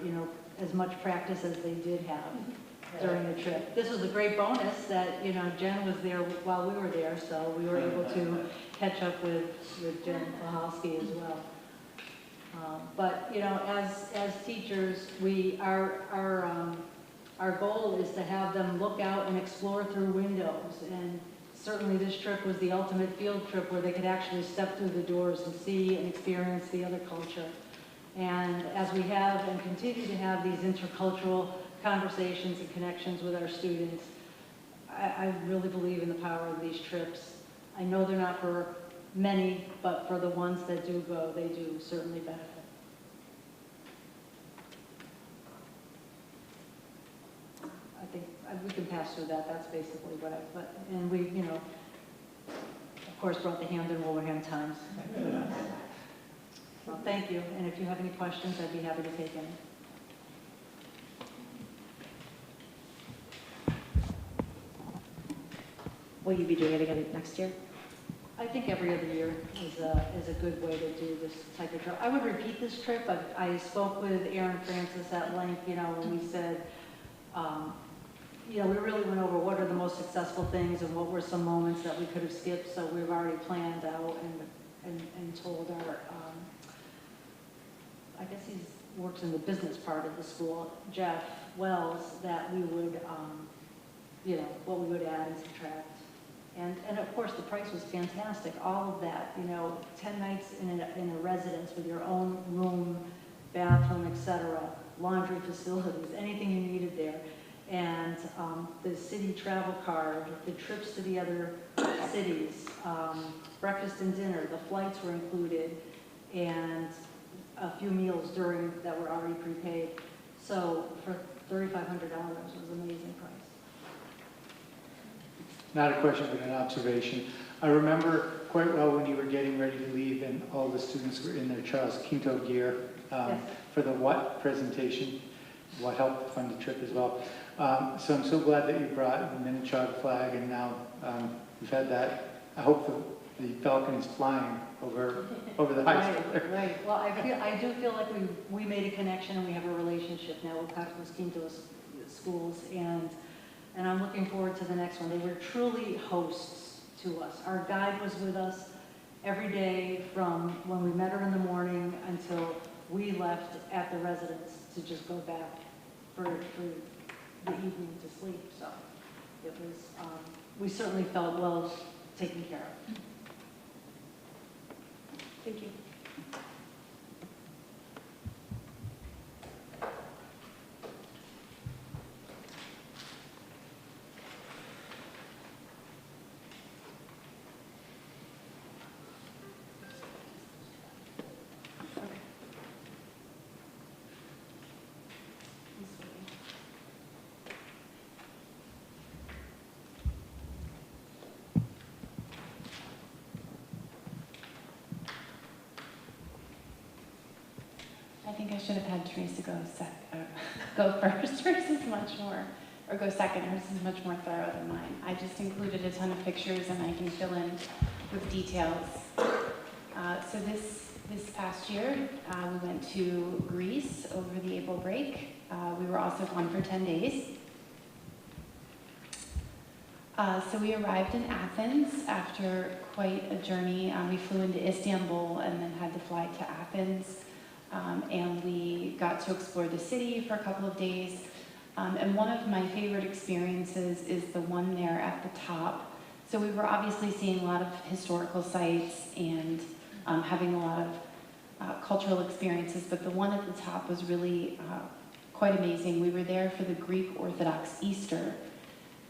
Speaker 13: as much practice as they did have during the trip. This was a great bonus that, Jen was there while we were there, so we were able to catch up with Jen Pahalski as well. But, as teachers, our goal is to have them look out and explore through windows. And certainly this trip was the ultimate field trip where they could actually step through the doors and see and experience the other culture. And as we have and continue to have these intercultural conversations and connections with our students, I really believe in the power of these trips. I know they're not for many, but for the ones that do go, they do certainly benefit. I think we can pass through that. That's basically what and we, of course, brought the Hampton Wolverhampton Times. Well, thank you, and if you have any questions, I'd be happy to take any.
Speaker 8: Will you be doing it again next year?
Speaker 13: I think every other year is a good way to do this type of trip. I would repeat this trip. I spoke with Aaron Francis at length, and we said, we really went over what are the most successful things and what were some moments that we could have skipped. So we've already planned out and told our, I guess he works in the business part of the school, Jeff Wells, that we would, what we would add and subtract. And of course, the price was fantastic. All of that, 10 nights in a residence with your own room, bathroom, etc., laundry facilities, anything you needed there. And the city travel card, the trips to the other cities, breakfast and dinner, the flights were included, and a few meals during that were already prepaid. So for $3,500 was an amazing price.
Speaker 12: Not a question, but an observation. I remember quite well when you were getting ready to leave and all the students were in their Charles Quinto gear
Speaker 13: Yes.
Speaker 12: for the what presentation, what helped fund the trip as well. So I'm so glad that you brought the Minnetonka flag, and now we've had that. I hope the Falcon is flying over the high school there.
Speaker 13: Right. Well, I do feel like we made a connection and we have a relationship now with Los Quintos schools, and I'm looking forward to the next one. They were truly hosts to us. Our guide was with us every day from when we met her in the morning until we left at the residence to just go back for the evening to sleep. So it was, we certainly felt well taken care of.
Speaker 8: Thank you.
Speaker 6: I think I should have had Teresa go first. Hers is much more, or go second. Hers is much more thorough than mine. I just included a ton of pictures, and I can fill in with details. So this past year, we went to Greece over the April break. We were also gone for 10 days. So we arrived in Athens after quite a journey. We flew into Istanbul and then had to fly to Athens. And we got to explore the city for a couple of days. And one of my favorite experiences is the one there at the top. So we were obviously seeing a lot of historical sites and having a lot of cultural experiences, but the one at the top was really quite amazing. We were there for the Greek Orthodox Easter,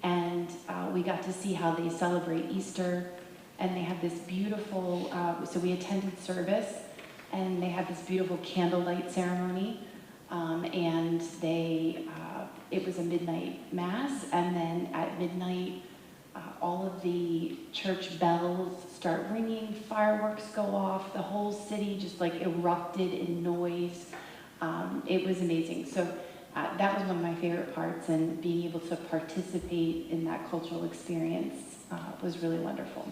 Speaker 6: and we got to see how they celebrate Easter. And they have this beautiful, so we attended service, and they had this beautiful candlelight ceremony, and it was a midnight mass, and then at midnight, all of the church bells start ringing, fireworks go off, the whole city just like erupted in noise. It was amazing. So that was one of my favorite parts, and being able to participate in that cultural experience was really wonderful.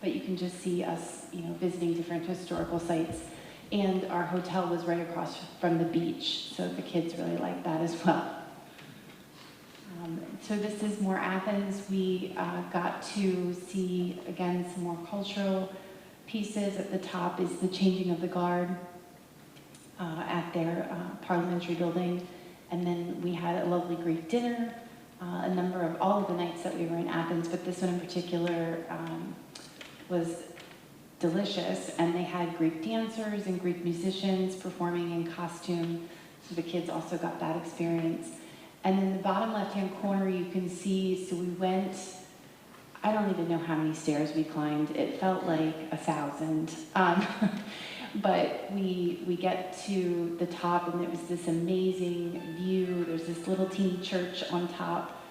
Speaker 6: But you can just see us, visiting different historical sites. And our hotel was right across from the beach, so the kids really liked that as well. So this is more Athens. We got to see, again, some more cultural pieces. At the top is the changing of the guard at their parliamentary building. And then we had a lovely Greek dinner, all of the nights that we were in Athens, but this one in particular was delicious, and they had Greek dancers and Greek musicians performing in costume, so the kids also got that experience. And in the bottom left-hand corner, you can see, so we went, I don't even know how many stairs we climbed. It felt like 1,000. But we get to the top, and it was this amazing view. There's this little teeny church on top,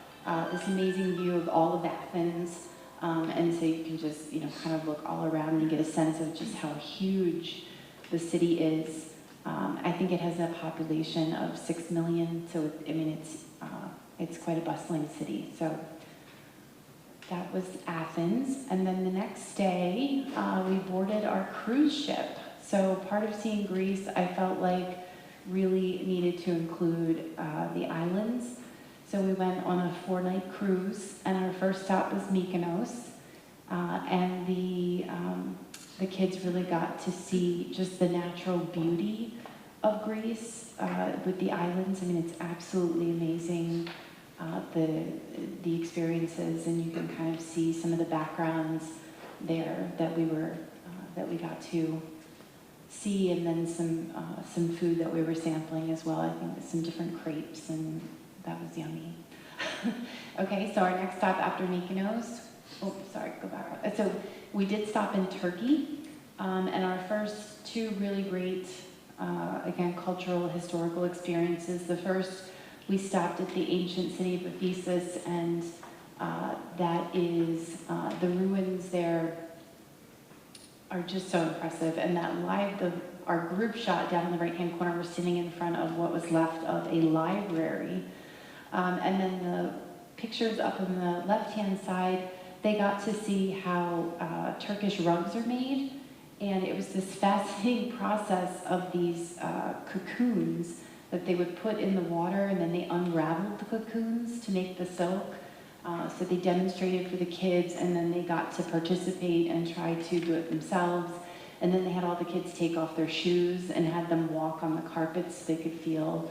Speaker 6: this amazing view of all of Athens. And so you can just, kind of look all around and get a sense of just how huge the city is. I think it has a population of 6 million, so it's quite a bustling city. So that was Athens. And then the next day, we boarded our cruise ship. So part of seeing Greece, I felt like really needed to include the islands. So we went on a 4-night cruise, and our first stop was Mykonos, and the kids really got to see just the natural beauty of Greece with the islands. It's absolutely amazing, the experiences, and you can kind of see some of the backgrounds there that we got to see, and then some food that we were sampling as well. I think some different crepes, and that was yummy. Okay, so our next stop after Mykonos, oh, sorry, go back. So we did stop in Turkey, and our first two really great, again, cultural, historical experiences. The first, we stopped at the ancient city of Ephesus, and that is, the ruins there are just so impressive. And that our group shot down in the right-hand corner, we're sitting in front of what was left of a library. And then the pictures up on the left-hand side, they got to see how Turkish rugs are made. And it was this fascinating process of these cocoons that they would put in the water, and then they unraveled the cocoons to make the silk. So they demonstrated for the kids, and then they got to participate and try to do it themselves. And then they had all the kids take off their shoes and had them walk on the carpets so they could feel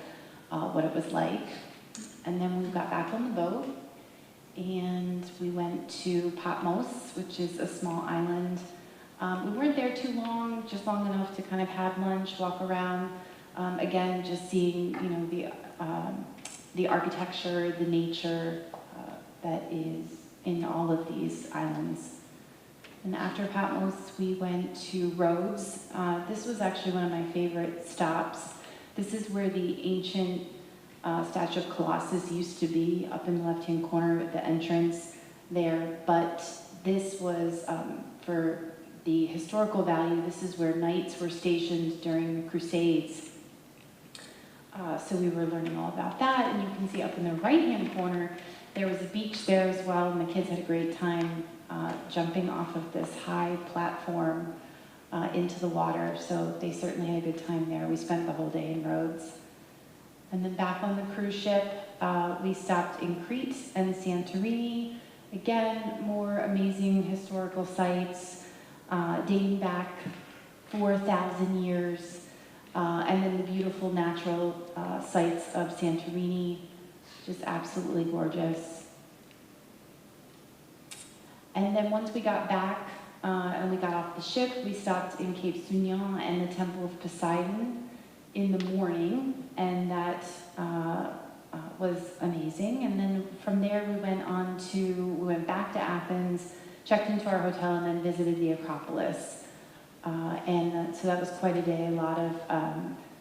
Speaker 6: what it was like. And then we got back on the boat, and we went to Patmos, which is a small island. We weren't there too long, just long enough to kind of have lunch, walk around. Again, just seeing, you know, the architecture, the nature that is in all of these islands. And after Patmos, we went to Rhodes. This was actually one of my favorite stops. This is where the ancient statue of Colossus used to be, up in the left-hand corner at the entrance there. But this was, for the historical value, this is where knights were stationed during the Crusades. So we were learning all about that, and you can see up in the right-hand corner, there was a beach there as well, and the kids had a great time jumping off of this high platform into the water, so they certainly had a good time there. We spent the whole day in Rhodes. And then back on the cruise ship, we stopped in Crete and Santorini. Again, more amazing historical sites dating back 4,000 years. And then the beautiful natural sites of Santorini, just absolutely gorgeous. And then once we got back and we got off the ship, we stopped in Cape Sunion and the Temple of Poseidon in the morning, and that was amazing. And then from there we went back to Athens, checked into our hotel, and then visited the Acropolis. So that was quite a day, a lot of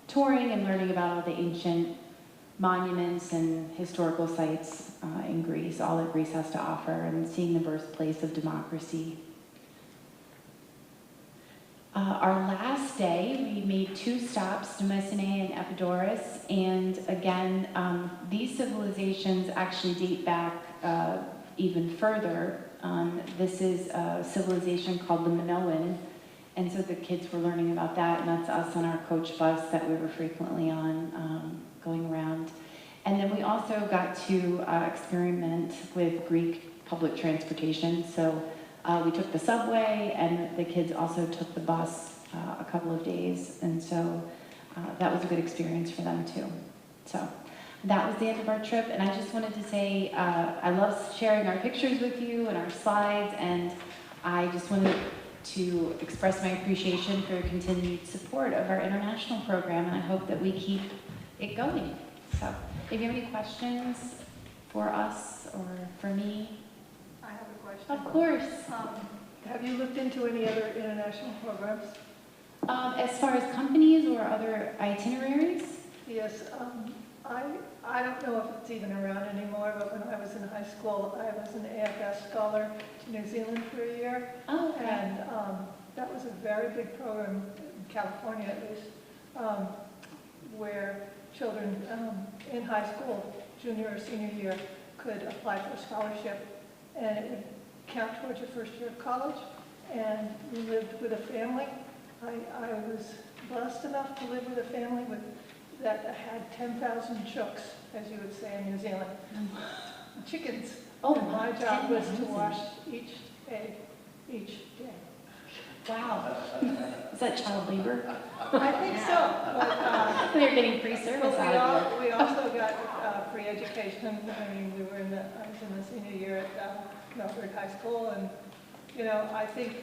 Speaker 6: touring and learning about all the ancient monuments and historical sites in Greece, all that Greece has to offer, and seeing the birthplace of democracy. Our last day, we made 2 stops, Demosthene and Epidaurus, and again, these civilizations actually date back even further. This is a civilization called the Minoan. And so the kids were learning about that, and that's us on our coach bus that we were frequently on, going around. And then we also got to experiment with Greek public transportation. So we took the subway, and the kids also took the bus a couple of days. And so that was a good experience for them too. So that was the end of our trip. And I just wanted to say, I love sharing our pictures with you and our slides, and I just wanted to express my appreciation for your continued support of our international program, and I hope that we keep it going. So if you have any questions for us or for me?
Speaker 11: I have a question.
Speaker 6: Of course.
Speaker 11: Have you looked into any other international programs?
Speaker 6: As far as companies or other itineraries?
Speaker 11: Yes, I don't know if it's even around anymore, but when I was in high school, I was an AFS scholar to New Zealand for a year.
Speaker 6: Oh, okay.
Speaker 11: And that was a very big program, in California at least, where children in high school, junior or senior year, could apply for a scholarship, and it would count towards your first year of college, and you lived with a family. I was blessed enough to live with a family that had 10,000 chooks, as you would say in New Zealand, chickens.
Speaker 6: Oh,
Speaker 11: and my job was to
Speaker 6: 10,000.
Speaker 11: wash each egg each day.
Speaker 6: Wow. Is that child labor?
Speaker 11: I think so. But,
Speaker 6: They're getting free service
Speaker 11: but
Speaker 6: out of it.
Speaker 11: we also got free education. I mean, I was in the senior year at Milford High School, and you know, I think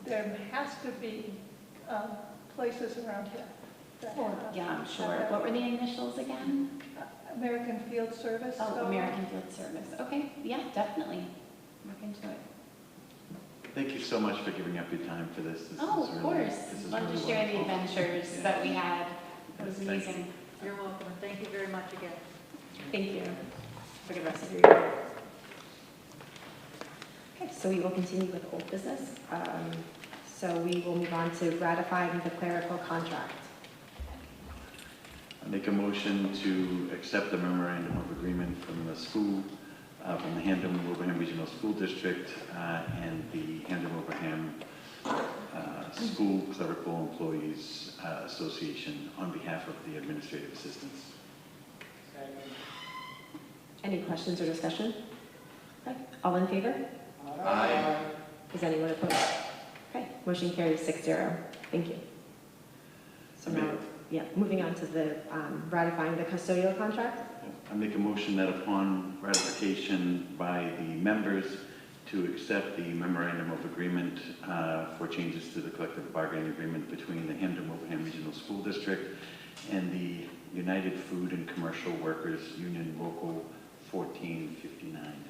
Speaker 11: there has to be places around here. that
Speaker 6: Oh,
Speaker 11: have-
Speaker 6: yeah, I'm
Speaker 11: have
Speaker 6: sure.
Speaker 11: that.
Speaker 6: What were the initials again?
Speaker 11: American Field Service.
Speaker 6: Oh,
Speaker 11: so-
Speaker 6: American Field Service. Okay, yeah, definitely. Look into it.
Speaker 5: Thank you so much for giving up your time for this. This
Speaker 6: Oh,
Speaker 5: is
Speaker 6: of
Speaker 5: really-
Speaker 6: course.
Speaker 5: this is
Speaker 6: Love to
Speaker 5: really
Speaker 6: share the
Speaker 5: wonderful.
Speaker 6: adventures
Speaker 5: Yeah.
Speaker 6: that we had. It was
Speaker 5: Thank you.
Speaker 6: amazing.
Speaker 13: You're welcome, and thank you very much again.
Speaker 6: Thank you. Have a good rest of your day.
Speaker 8: Okay, so we will continue with old business. So we will move on to ratifying the clerical contract.
Speaker 5: I make a motion to accept the memorandum of agreement from the school, from the Hamden-Wilbraham Regional School District and the Hamden-Wilbraham School Clerical Employees Association on behalf of the administrative assistants.
Speaker 8: Any questions or discussion? Okay, all in favor?
Speaker 5: Aye.
Speaker 8: Is anyone opposed? Okay, motion carries 6-0. Thank you. So now, yeah, moving on to the ratifying the custodial contract.
Speaker 5: I make a motion that upon ratification by the members to accept the memorandum of agreement for changes to the collective bargaining agreement between the Hamden-Wilbraham Regional School District and the United Food and Commercial Workers Union Local 1459.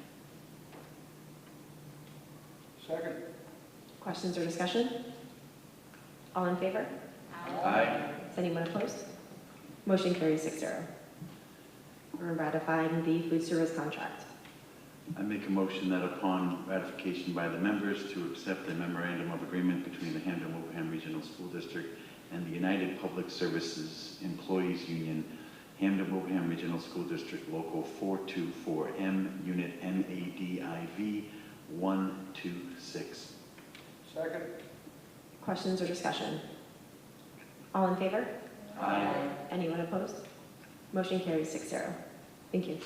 Speaker 1: Second.
Speaker 8: Questions or discussion? All in favor?
Speaker 5: Aye.
Speaker 8: Is anyone opposed? Motion carries 6-0. We're ratifying the food service contract.
Speaker 5: I make a motion that upon ratification by the members to accept the memorandum of agreement between the Hamden-Wilbraham Regional School District and the United Public Services Employees Union, Hamden-Wilbraham Regional School District Local 424M, Unit MADIV 126.
Speaker 1: Second.
Speaker 8: Questions or discussion? All in favor?
Speaker 5: Aye.
Speaker 8: Anyone opposed? Motion carries 6-0. Thank you.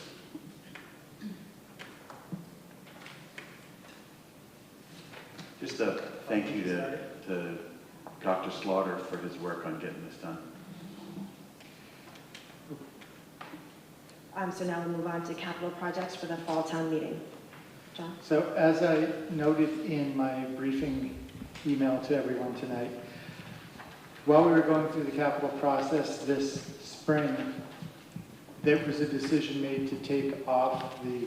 Speaker 5: Just a thank you to Dr. Slaughter for his work on getting this done.
Speaker 8: So now we'll move on to capital projects for the fall town meeting. John?
Speaker 12: So as I noted in my briefing email to everyone tonight, while we were going through the capital process this spring, there was a decision made to take off the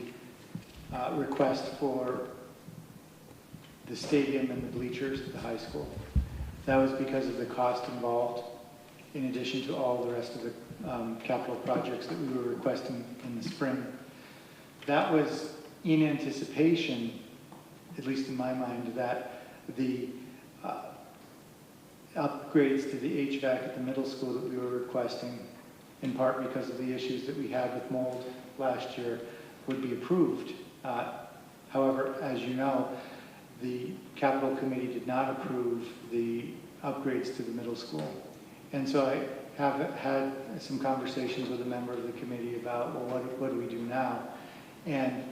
Speaker 12: request for the stadium and the bleachers at the high school. That was because of the cost involved, in addition to all the rest of the capital projects that we were requesting in the spring. That was in anticipation, at least in my mind, that the upgrades to the HVAC at the middle school that we were requesting, in part because of the issues that we had with mold last year, would be approved. However, as you know, the capital committee did not approve the upgrades to the middle school. And so I have had some conversations with a member of the committee about, well, what do we do now? And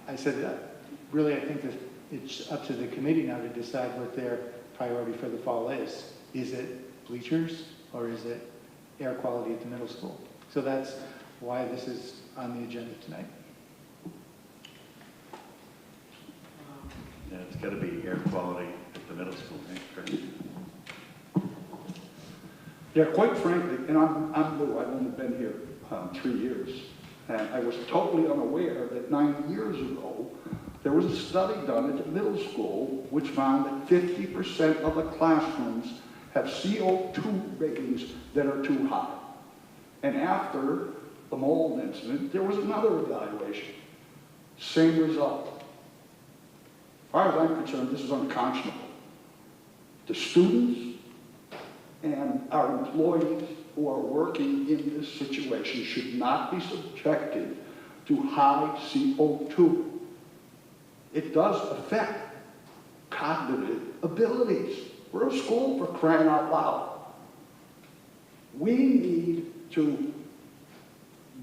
Speaker 12: I said that really I think that it's up to the committee now to decide what their priority for the fall is. Is it bleachers or is it air quality at the middle school? So that's why this is on the agenda tonight.
Speaker 5: Yeah, it's got to be air quality at the middle school, right? Correct.
Speaker 15: Yeah, quite frankly, and I'm new, I've only been here 3 years, and I was totally unaware that 9 years ago, there was a study done at the middle school which found that 50% of the classrooms have CO2 ratings that are too high. And after the mold incident, there was another evaluation. Same result. As far as I'm concerned, this is unconscionable. The students and our employees who are working in this situation should not be subjected to high CO2. It does affect cognitive abilities. We're a school, for crying out loud. We need to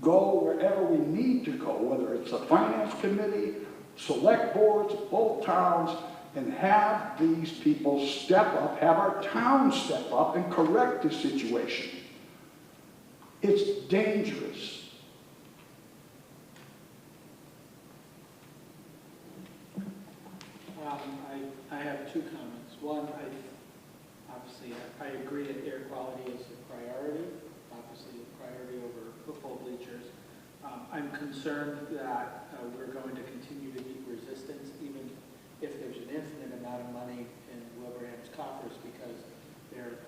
Speaker 15: go wherever we need to go, whether it's a finance committee, select boards, both towns, and have these people step up, have our town step up and correct the situation. It's dangerous.
Speaker 16: I have two comments. One, I've
Speaker 7: obviously, I agree that air quality is a priority, obviously a priority over football bleachers. I'm concerned that we're going to continue to meet resistance, even if there's an infinite amount of money in Wilbraham's coffers, because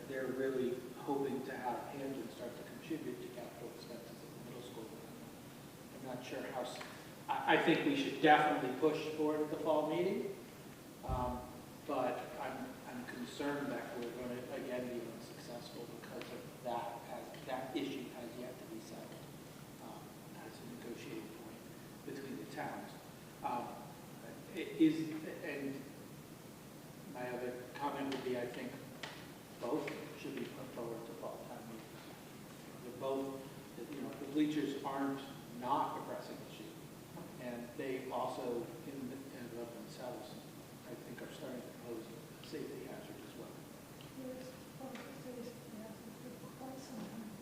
Speaker 7: they're really hoping to have Hamden start to contribute to capital expenses at the middle school. I'm not sure how, I think we should definitely push for it at the fall meeting, but I'm concerned that we're going to, again, be unsuccessful because of that issue has yet to be settled as a negotiating point between the towns. And my other comment would be, I think both should be put forward to fall town meetings. The bleachers aren't not a pressing issue, and they also, in and of themselves, I think are starting to pose a safety hazard as well.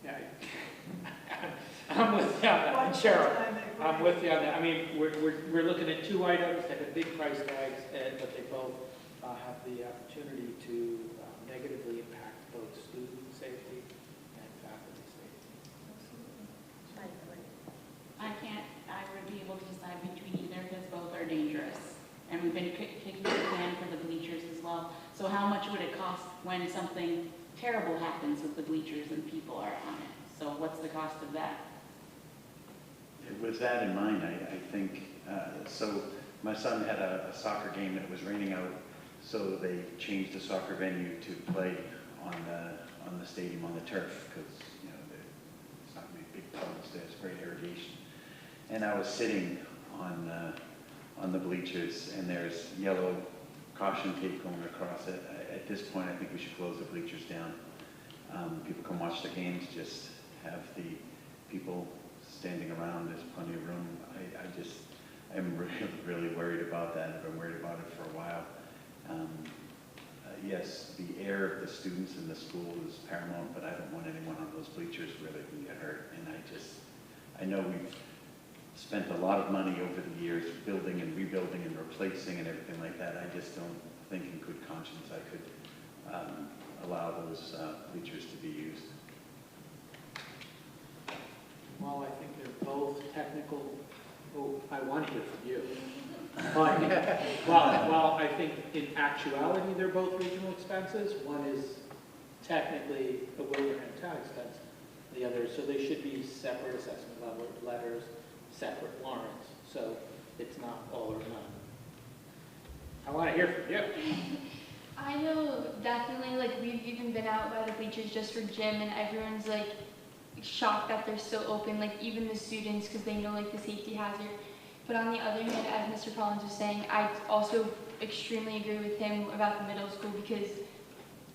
Speaker 7: Yeah, I'm with you on that, Cheryl. I'm with you on that. I mean, we're looking at two items that have big price tags, but they both have the opportunity to negatively impact both student safety and faculty safety.
Speaker 6: I would be able to decide between either because both are dangerous. And we've been kicking the can for the bleachers as well. So how much would it cost when something terrible happens with the bleachers and people are on it? So what's the cost of that?
Speaker 5: With that in mind, I think, so my son had a soccer game and it was raining out, so they changed the soccer venue to play on the stadium on the turf, because it's not going to be big tunnels, there's great irrigation. And I was sitting on the bleachers, and there's yellow caution tape going across it. At this point, I think we should close the bleachers down. People can watch the games, just have the people standing around, there's plenty of room. I'm really worried about that. I've been worried about it for a while. Yes, the air of the students in the school is paramount, but I don't want anyone on those bleachers where they can get hurt. And I know we've spent a lot of money over the years building and rebuilding and replacing and everything like that. I just don't think in good conscience I could allow those bleachers to be used.
Speaker 7: Well, I think they're both technical. Oh, I want to hear from you. But, well, I think in actuality, they're both regional expenses. One is technically a Wilbraham town expense. The other, so they should be separate assessment letters, separate warrants. So it's not all or none. I want to hear from you.
Speaker 9: I know definitely, like, we've even been out by the bleachers just for gym, and everyone's like shocked that they're still open, like even the students, because they know like the safety hazard. But on the other hand, as Mr. Collins was saying, I also extremely agree with him about the middle school, because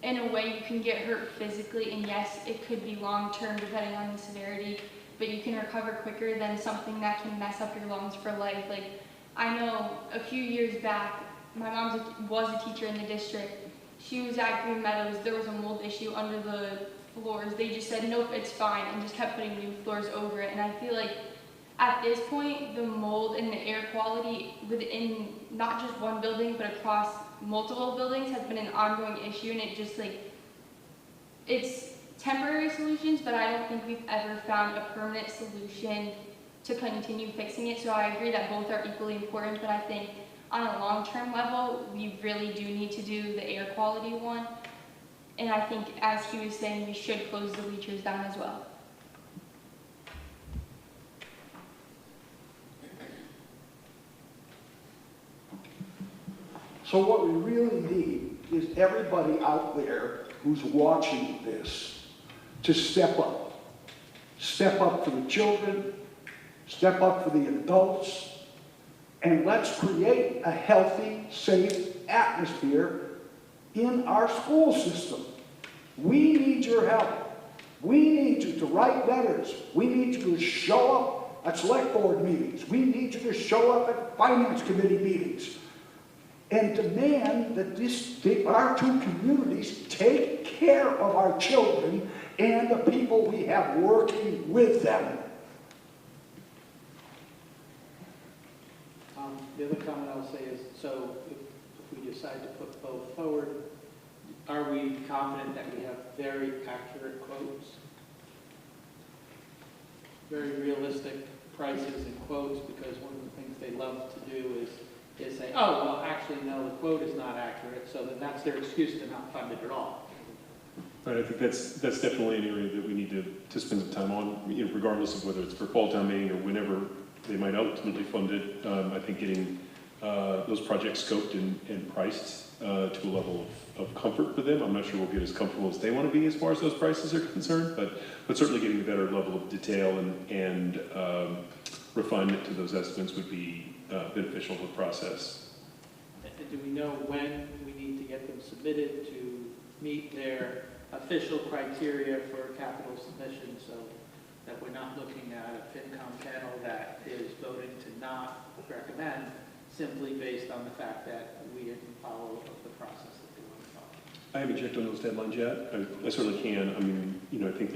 Speaker 9: in a way you can get hurt physically, and yes, it could be long-term depending on the severity, but you can recover quicker than something that can mess up your lungs for life. Like, I know a few years back, my mom was a teacher in the district. She was at Green Meadows. There was a mold issue under the floors. They just said, nope, it's fine, and just kept putting new floors over it. And I feel like at this point, the mold and the air quality within not just one building, but across multiple buildings has been an ongoing issue, and it just like, it's temporary solutions, but I don't think we've ever found a permanent solution to continue fixing it. So I agree that both are equally important, but I think on a long-term level, we really do need to do the air quality one. And I think, as he was saying, we should close the bleachers down as well.
Speaker 15: So what we really need is everybody out there who's watching this to step up. Step up for the children, step up for the adults, and let's create a healthy, safe atmosphere in our school system. We need your help. We need you to write letters. We need you to show up at select board meetings. We need you to show up at finance committee meetings and demand that our two communities take care of our children and the people we have working with them.
Speaker 7: The other comment I'll say is, so if we decide to put both forward, Are we confident that we have very accurate quotes? Very realistic prices and quotes, because one of the things they love to do is say, oh, well, actually, no, the quote is not accurate, so then that's their excuse to not fund it at all.
Speaker 4: Right, I think that's definitely an area that we need to spend some time on, you know, regardless of whether it's for fall town meeting or whenever they might ultimately fund it. I think getting those projects scoped and priced to a level of comfort for them. I'm not sure we'll get as comfortable as they want to be as far as those prices are concerned, but certainly getting a better level of detail and refinement to those estimates would be beneficial to the process.
Speaker 7: And do we know when we need to get them submitted to meet their official criteria for capital submission, so that we're not looking at a FinCom panel that is voting to not recommend simply based on the fact that we didn't follow the process that they want to follow?
Speaker 4: I haven't checked on those deadlines yet. I certainly can. I mean, you know, I think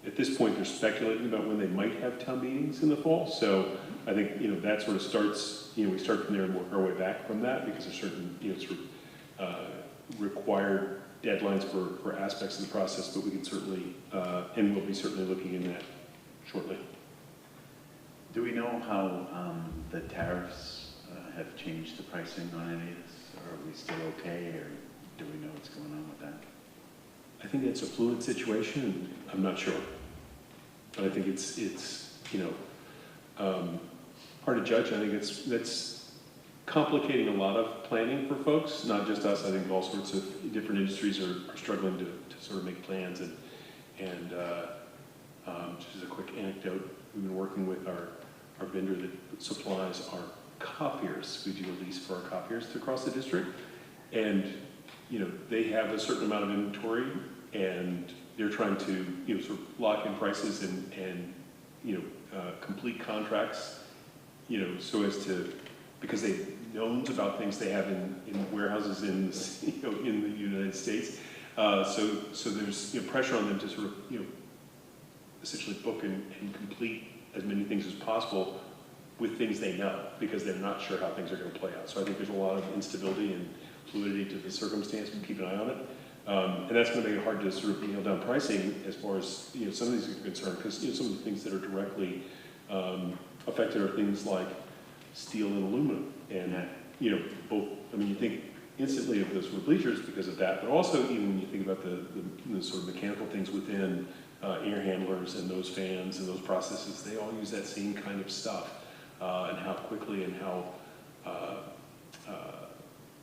Speaker 4: at this point, they're speculating about when they might have town meetings in the fall. So I think, you know, that sort of starts, you know, we start from there and work our way back from that, because there's certain, you know, sort of required deadlines for aspects of the process, but we can certainly, and we'll be certainly looking in that shortly.
Speaker 5: Do we know how the tariffs have changed the pricing on any of this? Or are we still okay, or do we know what's going on with that?
Speaker 4: I think it's a fluid situation, and I'm not sure. But I think it's you know, hard to judge. I think that's complicating a lot of planning for folks, not just us. I think all sorts of different industries are struggling to sort of make plans. And just as a quick anecdote, we've been working with our vendor that supplies our copiers. We do a lease for our copiers across the district. And you know, they have a certain amount of inventory, and they're trying to, you know, sort of lock in prices and you know, complete contracts, you know, so as to, because they've known about things they have in warehouses in, you know, in the United States. So there's, you know, pressure on them to sort of, you know, essentially book and complete as many things as possible with things they know, because they're not sure how things are going to play out. So I think there's a lot of instability and fluidity to the circumstance. We keep an eye on it. And that's going to make it hard to sort of nail down pricing as far as, you know, some of these are concerned, because, you know, some of the things that are directly affected are things like steel and aluminum. And, you know, both, I mean, you think instantly of those sort of bleachers because of that, but also even when you think about the sort of mechanical things within air handlers and those fans and those processes, they all use that same kind of stuff. And how quickly and how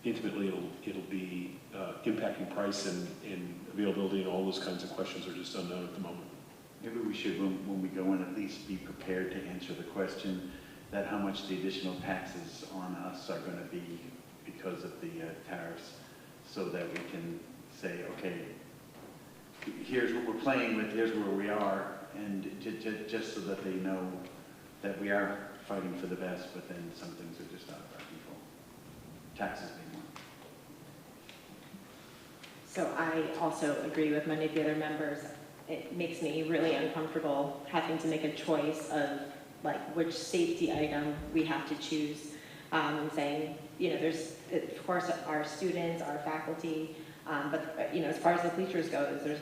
Speaker 4: intimately it'll be impacting price and availability, and all those kinds of questions are just unknown at the moment.
Speaker 5: Maybe we should, when we go in, at least be prepared to answer the question that how much the additional taxes on us are going to be because of the tariffs, so that we can say, okay, here's what we're playing with, here's where we are, and just so that they know that we are fighting for the best, but then some things are just out of our control. Taxes being one.
Speaker 8: So I also agree with many of the other members. It makes me really uncomfortable having to make a choice of like which safety item we have to choose. Saying, you know, there's, of course, our students, our faculty, but, you know, as far as the bleachers go, there's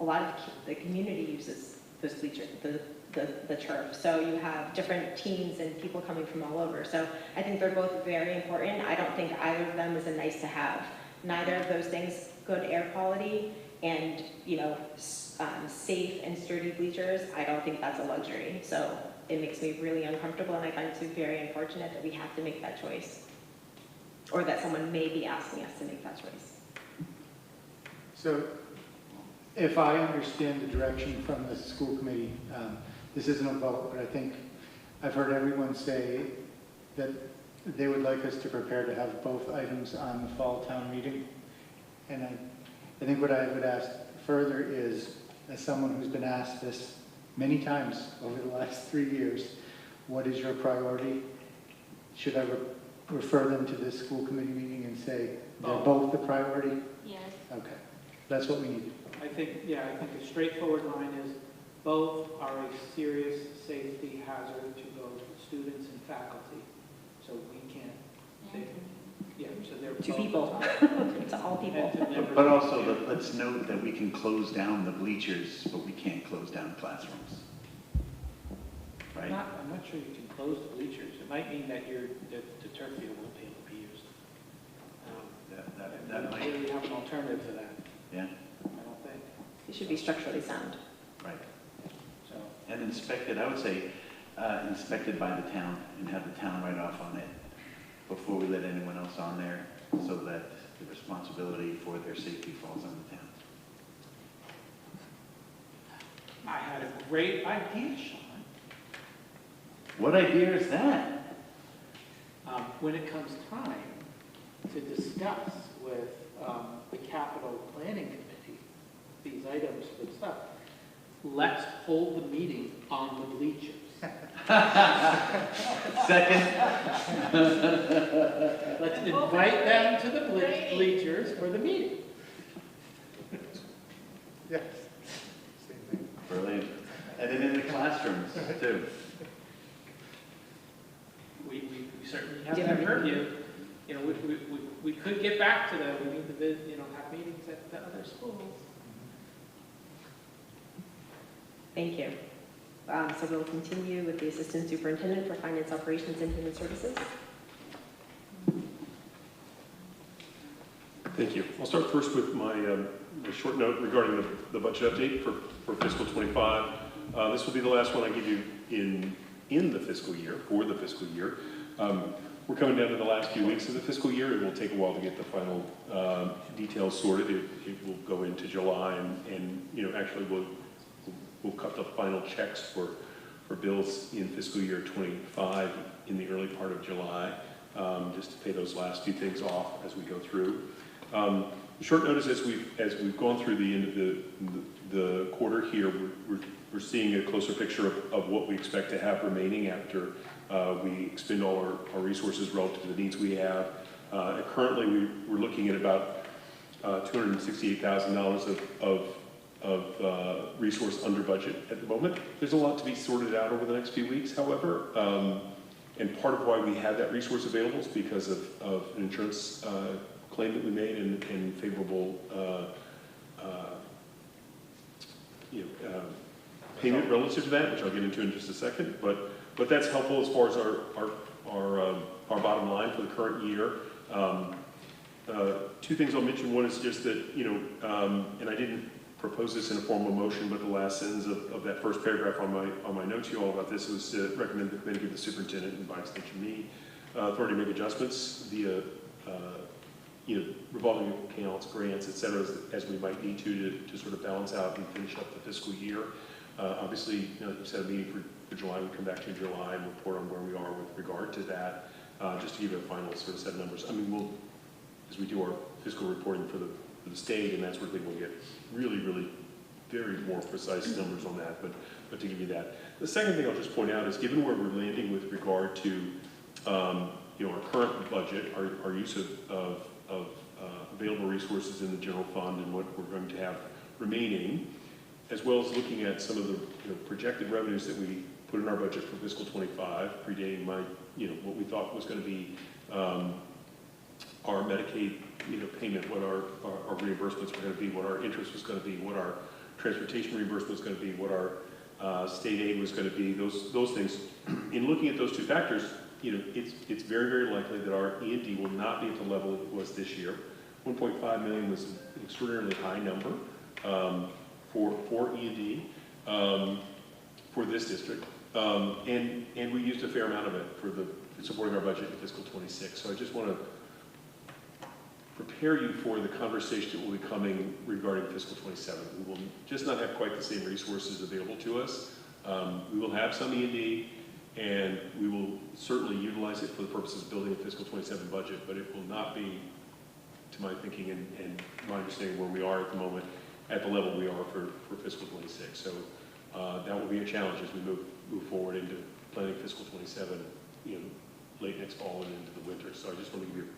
Speaker 8: a lot of the community uses those bleachers, the turf. So you have different teams and people coming from all over. So I think they're both very important. I don't think either of them is a nice to have. Neither of those things, good air quality and, you know, safe and sturdy bleachers, I don't think that's a luxury. So it makes me really uncomfortable, and I find it very unfortunate that we have to make that choice, or that someone may be asking us to make that choice.
Speaker 12: So if I understand the direction from the school committee, this isn't a vote, but I think I've heard everyone say that they would like us to prepare to have both items on the fall town meeting. And I think what I would ask further is, as someone who's been asked this many times over the last 3 years, what is your priority? Should I refer them to this school committee meeting and say they're both the priority?
Speaker 9: Yes.
Speaker 12: Okay, that's what we need.
Speaker 7: I think a straightforward line is both are a serious safety hazard to both students and faculty. So we can't, so they're
Speaker 8: to people, to all people.
Speaker 5: But also, let's note that we can close down the bleachers, but we can't close down classrooms. Right?
Speaker 7: I'm not sure you can close the bleachers. It might mean that the turf field won't be able to be used.
Speaker 5: That might,
Speaker 7: We have an alternative to that,
Speaker 5: yeah,
Speaker 7: I don't think.
Speaker 8: It should be structurally sound.
Speaker 5: right.
Speaker 7: So,
Speaker 5: And inspected, I would say, inspected by the town and have the town write off on it before we let anyone else on there, so that the responsibility for their safety falls on the town.
Speaker 7: I had a great idea, Sean.
Speaker 5: What idea is that?
Speaker 7: When it comes time to discuss with the capital planning committee, these items for stuff, let's hold the meeting on the bleachers.
Speaker 5: Second.
Speaker 7: Let's invite them to the bleachers for the meeting.
Speaker 3: Yes. Same thing.
Speaker 5: Brilliant. And then in the classrooms, too.
Speaker 7: We certainly have to purview. You know, we could get back to that. We need to, have meetings at the other schools.
Speaker 8: Thank you. So we'll continue with the Assistant Superintendent for Finance Operations and Human Services.
Speaker 4: Thank you. I'll start first with my short note regarding the budget update for fiscal 25. This will be the last one I give you in the fiscal year, for the fiscal year. We're coming down to the last few weeks of the fiscal year. It will take a while to get the final details sorted. It will go into July, and actually we'll cut the final checks for bills in fiscal year 25 in the early part of July, just to pay those last few things off as we go through. Short notice, as we've gone through the end of the quarter here, we're seeing a closer picture of what we expect to have remaining after we expend all our resources relative to the needs we have. Currently, we're looking at about $268,000 of resource under budget at the moment. There's a lot to be sorted out over the next few weeks, however, and part of why we have that resource available is because of an insurance claim that we made and favorable payment relative to that, which I'll get into in just a second. But that's helpful as far as our bottom line for the current year. Two things I'll mention. One is just that, and I didn't propose this in a formal motion, but the last sentence of that first paragraph on my notes to you all about this was to recommend the committee give the superintendent, and by extension me, authority to make adjustments via revolving accounts, grants, et cetera, as we might need to sort of balance out and finish up the fiscal year. Obviously, you set a meeting for July. We come back to you in July and report on where we are with regard to that, just to give you a final sort of set of numbers. I mean, as we do our fiscal reporting for the state and that sort of thing, we'll get really very more precise numbers on that, but to give you that. The second thing I'll just point out is, given where we're landing with regard to our current budget, our use of available resources in the general fund and what we're going to have remaining, as well as looking at some of the projected revenues that we put in our budget for fiscal 25, predating my what we thought was going to be our Medicaid payment, what our reimbursements were going to be, what our interest was going to be, what our transportation reimbursement was going to be, what our state aid was going to be, those things. In looking at those two factors, it's very likely that our E&D will not be at the level it was this year. 1.5 million was an extraordinarily high number for E&D for this district, and we used a fair amount of it for supporting our budget in fiscal 26. So I just want to prepare you for the conversation that will be coming regarding fiscal 27. We will just not have quite the same resources available to us. We will have some E&D, and we will certainly utilize it for the purposes of building a fiscal 27 budget, but it will not be, to my thinking and my understanding, where we are at the moment, at the level we are for fiscal 26. So that will be a challenge as we move forward into planning fiscal 27, late next fall and into the winter. So I just want to give you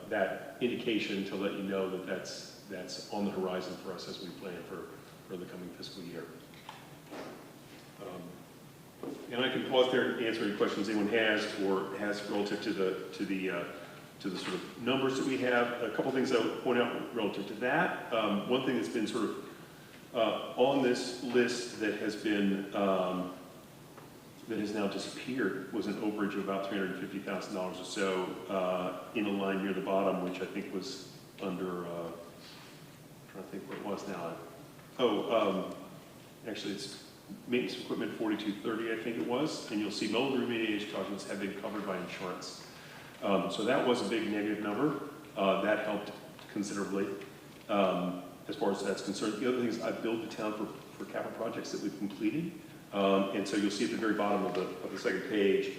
Speaker 4: that indication to let you know that that's on the horizon for us as we plan for the coming fiscal year. And I can pause there and answer any questions anyone has or has relative to to the sort of numbers that we have. A couple things I would point out relative to that. One thing that's been sort of on this list that has been that has now disappeared was an overage of about $350,000 or so in a line near the bottom, which I think was under, I'm trying to think what it was now. Actually it's maintenance equipment 4230, I think it was, and you'll see mold remediation charges have been covered by insurance. So that was a big negative number. That helped considerably as far as that's concerned. The other thing is I've billed the town for capital projects that we've completed. And so you'll see at the very bottom of the second page,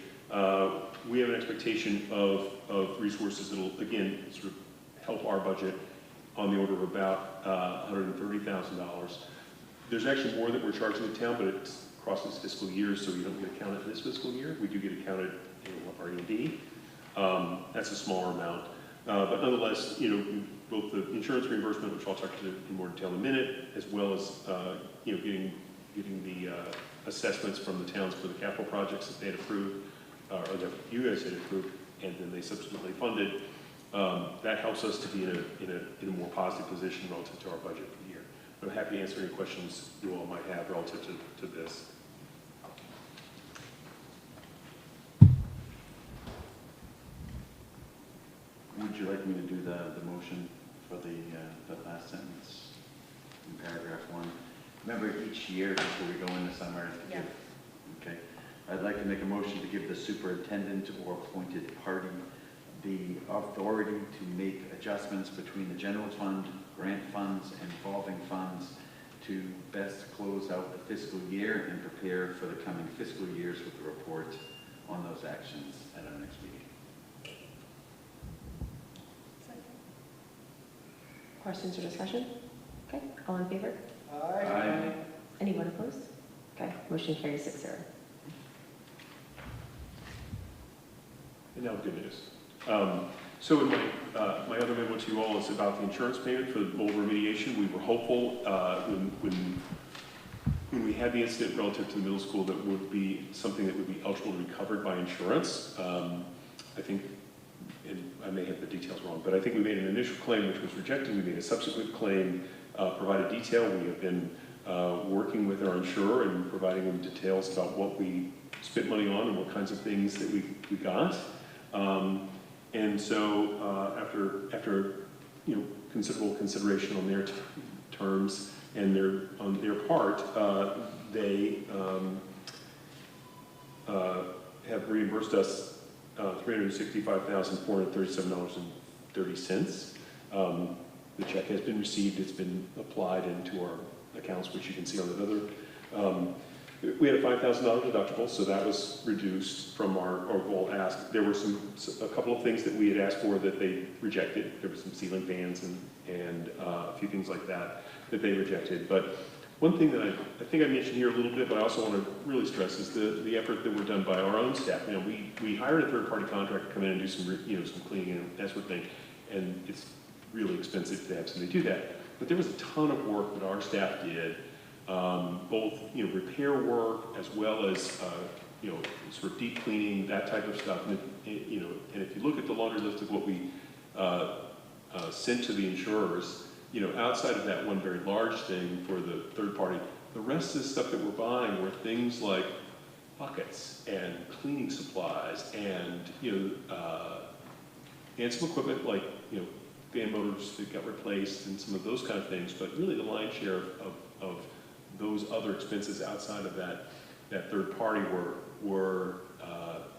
Speaker 4: we have an expectation of resources that will, again, sort of help our budget on the order of about $130,000. There's actually more that we're charging the town, but it crosses fiscal years, so you don't get accounted for this fiscal year. We do get accounted in our E&D. That's a smaller amount. But nonetheless, both the insurance reimbursement, which I'll talk to in more detail in a minute, as well as getting the assessments from the towns for the capital projects that they had approved, or that you guys had approved, and then they subsequently funded. That helps us to be in a more positive position relative to our budget for the year. I'm happy to answer any questions you all might have relative to this.
Speaker 5: Would you like me to do the motion for the last sentence in paragraph 1? Remember, each year before we go into summer,
Speaker 2: Yeah.
Speaker 5: Okay. I'd like to make a motion to give the superintendent or appointed party the authority to make adjustments between the general fund, grant funds, and revolving funds to best close out the fiscal year and prepare for the coming fiscal years with the report on those actions at our next meeting.
Speaker 8: Questions or discussion? Okay, all in favor?
Speaker 5: Aye.
Speaker 8: Anyone opposed? Okay, motion carries 6-0.
Speaker 4: And now good news. So in my other memo to you all is about the insurance payment for the mold remediation. We were hopeful when we had the incident relative to the middle school that would be something that would be eligible to be covered by insurance. I think, and I may have the details wrong, but I think we made an initial claim which was rejected. We made a subsequent claim, provided detail. We have been working with our insurer and providing them details about what we spent money on and what kinds of things that we got. And so after considerable consideration on their terms and on their part, they have reimbursed us $365,437.30. The check has been received. It's been applied into our accounts, which you can see on the other. We had a $5,000 deductible, so that was reduced from our goal ask. There were a couple of things that we had asked for that they rejected. There were some ceiling fans and a few things like that they rejected. But one thing that I think I mentioned here a little bit, but I also want to really stress is the effort that were done by our own staff. We hired a third-party contractor to come in and do some cleaning and that sort of thing, and it's really expensive to have somebody do that. But there was a ton of work that our staff did. Both repair work as well as sort of deep cleaning, that type of stuff. And if you look at the laundry list of what we sent to the insurers, outside of that one very large thing for the third party, the rest of the stuff that we're buying were things like buckets and cleaning supplies and some equipment like fan motors that got replaced and some of those kind of things. But really, the lion's share of those other expenses outside of that third party were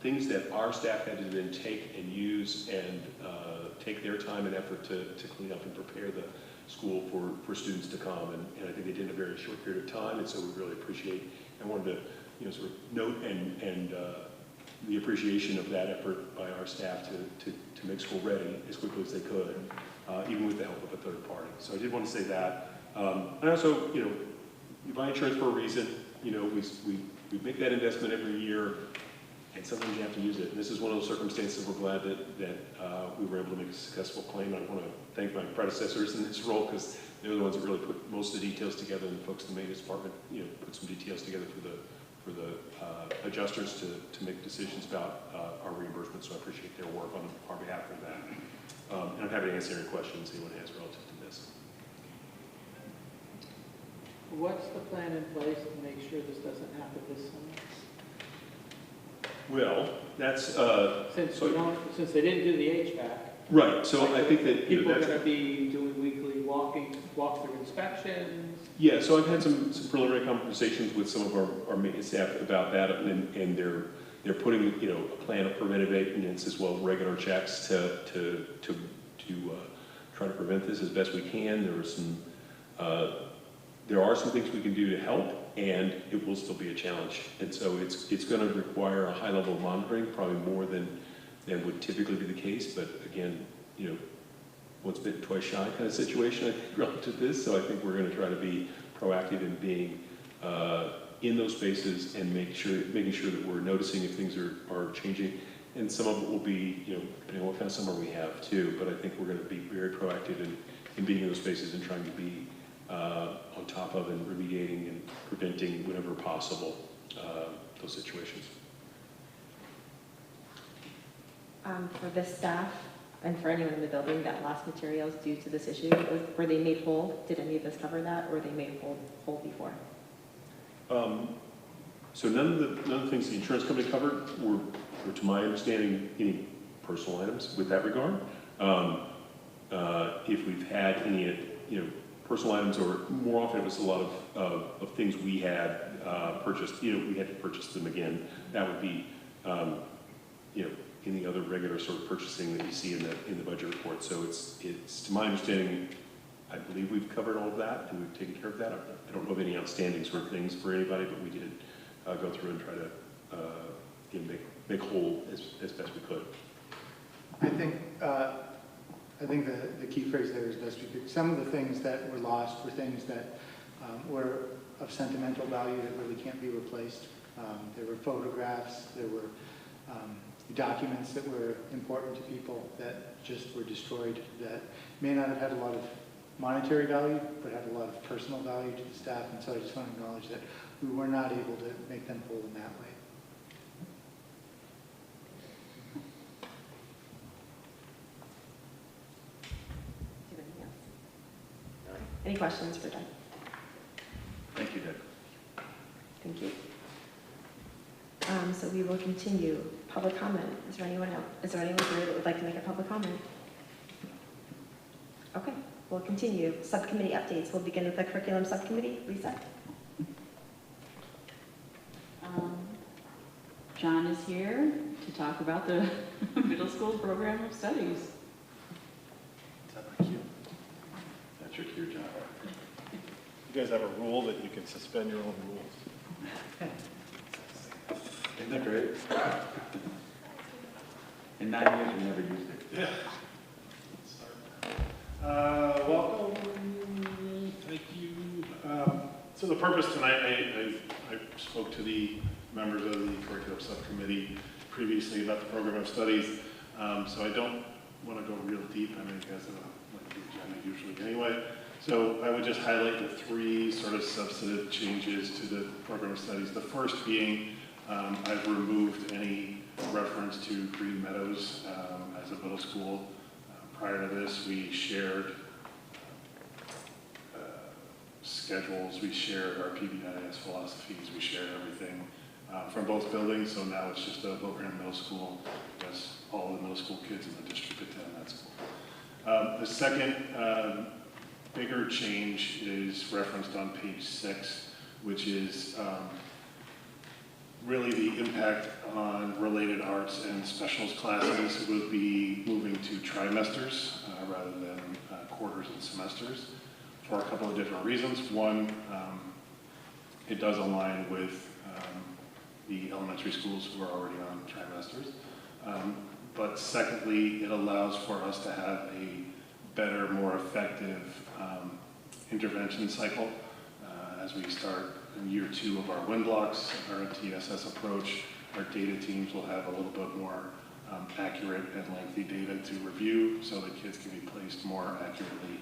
Speaker 4: things that our staff had to then take and use and take their time and effort to clean up and prepare the school for students to come. And I think they did in a very short period of time, and so we really appreciate and wanted to sort of note and the appreciation of that effort by our staff to make school ready as quickly as they could, even with the help of a third party. So I did want to say that. And also, you buy insurance for a reason. We make that investment every year, and sometimes you have to use it. And this is one of those circumstances we're glad that we were able to make a successful claim. I want to thank my predecessors in this role because they're the ones that really put most of the details together, and the folks in the maintenance department, put some details together the adjusters to make decisions about our reimbursement, so I appreciate their work on our behalf for that. And I'm happy to answer any questions anyone has relative to this.
Speaker 7: What's the plan in place to make sure this doesn't happen this summer?
Speaker 4: Well, that's,
Speaker 7: Since they didn't do the HVAC.
Speaker 4: right, so I think that,
Speaker 7: People are gonna be doing weekly walk-through inspections.
Speaker 4: yeah, so I've had some preliminary conversations with some of our maintenance staff about that, and they're putting, a plan of preventive maintenance as well as regular checks to try to prevent this as best we can. There are some things we can do to help, and it will still be a challenge. And so it's going to require a high level of monitoring, probably more than would typically be the case. But again, once bitten, twice shy kind of situation, I think, relative to this. So I think we're going to try to be proactive in being in those spaces and making sure that we're noticing if things are changing. And some of it will be, depending on what kind of summer we have too. But I think we're going to be very proactive in being in those spaces and trying to be on top of and remediating and preventing whenever possible those situations.
Speaker 8: For the staff and for anyone in the building that lost materials due to this issue, were they made whole? Did any of this cover that, or were they made whole before?
Speaker 4: So none of the things the insurance company covered were, to my understanding, any personal items with that regard. If we've had any, personal items, or more often it was a lot of things we had purchased, we had to purchase them again. That would be, in the other regular sort of purchasing that you see in the budget report. So it's to my understanding, I believe we've covered all of that and we've taken care of that. I don't know of any outstanding sort of things for anybody, but we did go through and try to make whole as best we could.
Speaker 12: I think the key phrase there is best we could. Some of the things that were lost were things that were of sentimental value that really can't be replaced. There were photographs, there were documents that were important to people that just were destroyed, that may not have had a lot of monetary value, but had a lot of personal value to the staff. And so I just want to acknowledge that we were not able to make them whole in that way.
Speaker 8: Any questions for Doug?
Speaker 5: Thank you, Doug.
Speaker 8: Thank you. So we will continue. Public comment. Is there anyone else? Is there anyone here that would like to make a public comment? Okay, we'll continue. Subcommittee updates. We'll begin with the curriculum subcommittee. Lisa?
Speaker 6: John is here to talk about the middle school program of studies.
Speaker 5: Is that my cue? That's your cue, John.
Speaker 3: You guys have a rule that you can suspend your own rules.
Speaker 5: Isn't that great? In 9 years, we never used it.
Speaker 3: Yeah. Welcome. Thank you. So the purpose tonight, I spoke to the members of the curriculum subcommittee previously about the program of studies. So I don't want to go real deep. I know you guys have like the agenda usually anyway. So I would just highlight the three sort of substantive changes to the program of studies. The first being I've removed any reference to Green Meadows as a middle school. Prior to this, we shared schedules, we shared our PBIS philosophies, we shared everything from both buildings. So now it's just a Wilbraham Middle School, because all the middle school kids in the district attend that school. The second bigger change is referenced on page 6, which is really the impact on related arts and specials classes would be moving to trimesters rather than quarters and semesters for a couple of different reasons. One, it does align with the elementary schools who are already on trimesters. But secondly, it allows for us to have a better, more effective intervention cycle as we start in year 2 of our WIN blocks, our TSS approach. Our data teams will have a little bit more accurate and lengthy data to review so that kids can be placed more accurately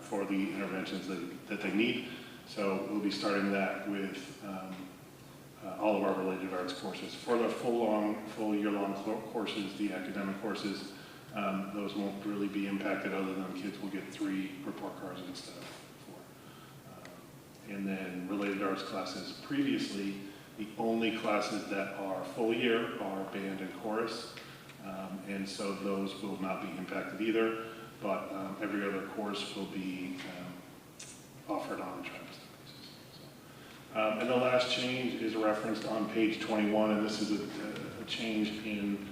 Speaker 3: for the interventions that they need. So we'll be starting that with all of our related arts courses. For the full year-long courses, the academic courses, those won't really be impacted other than kids will get 3 report cards instead of 4. And then related arts classes, previously, the only classes that are full year are band and chorus. And so those will not be impacted either, but every other course will be offered on a trimester basis. So, and the last change is referenced on page 21, and this is a change in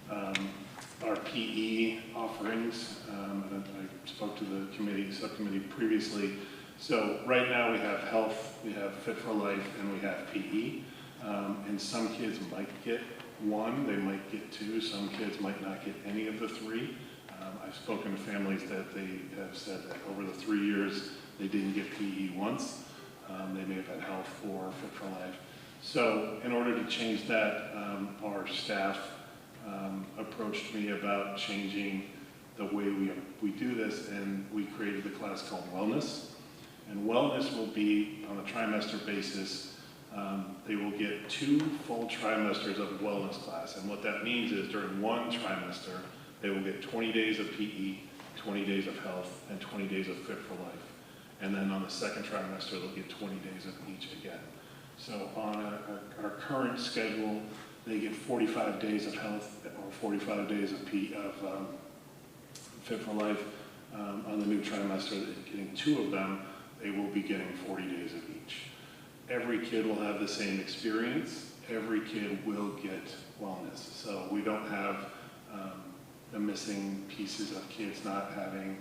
Speaker 3: our PE offerings. And I spoke to the subcommittee previously. So right now we have health, we have Fit for Life, and we have PE. And some kids might get 1, they might get 2, some kids might not get any of the 3. I've spoken to families that they have said that over the 3 years they didn't get PE once. They may have had health or Fit for Life. So in order to change that, our staff approached me about changing the way we do this, and we created a class called Wellness. And Wellness will be on a trimester basis. They will get 2 full trimesters of a wellness class. And what that means is during one trimester, they will get 20 days of PE, 20 days of health, and 20 days of Fit for Life. And then on the second trimester, they'll get 20 days of each again. So on our current schedule, they get 45 days of health or 45 days of Fit for Life. On the new trimester, getting 2 of them, they will be getting 40 days of each. Every kid will have the same experience. Every kid will get wellness. So we don't have the missing pieces of kids not having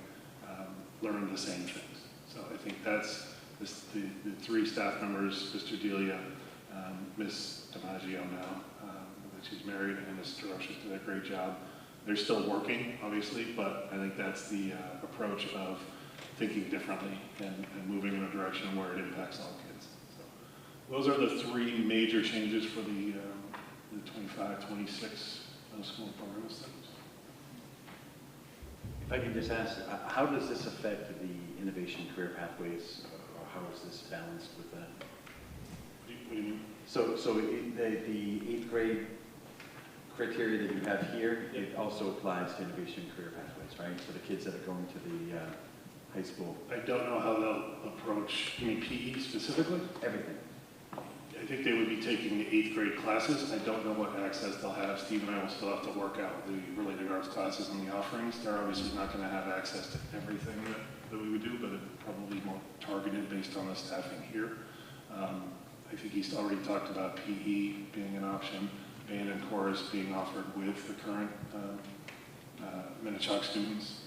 Speaker 3: learned the same things. So I think that's the 3 staff members, Mr. Delia, Ms. DiMaggio now, that she's married, and Ms. DeRoche did a great job. They're still working, obviously, but I think that's the approach of thinking differently and moving in a direction where it impacts all kids. So those are the 3 major changes for the 25-26 school program studies.
Speaker 5: If I can just ask, how does this affect the innovation career pathways, or how is this balanced with that?
Speaker 3: What do you mean?
Speaker 5: So the 8th grade criteria that you have here, it also applies to innovation career pathways, right? So the kids that are going to the high school.
Speaker 3: I don't know how they'll approach, you mean PE specifically?
Speaker 5: Everything.
Speaker 3: I think they would be taking the 8th grade classes. I don't know what access they'll have. Steve and I will still have to work out the related arts classes and the offerings. They're obviously not going to have access to everything that we would do, but it's probably more targeted based on the staffing here. I think he's already talked about PE being an option, band and chorus being offered with the current Minnetonka students.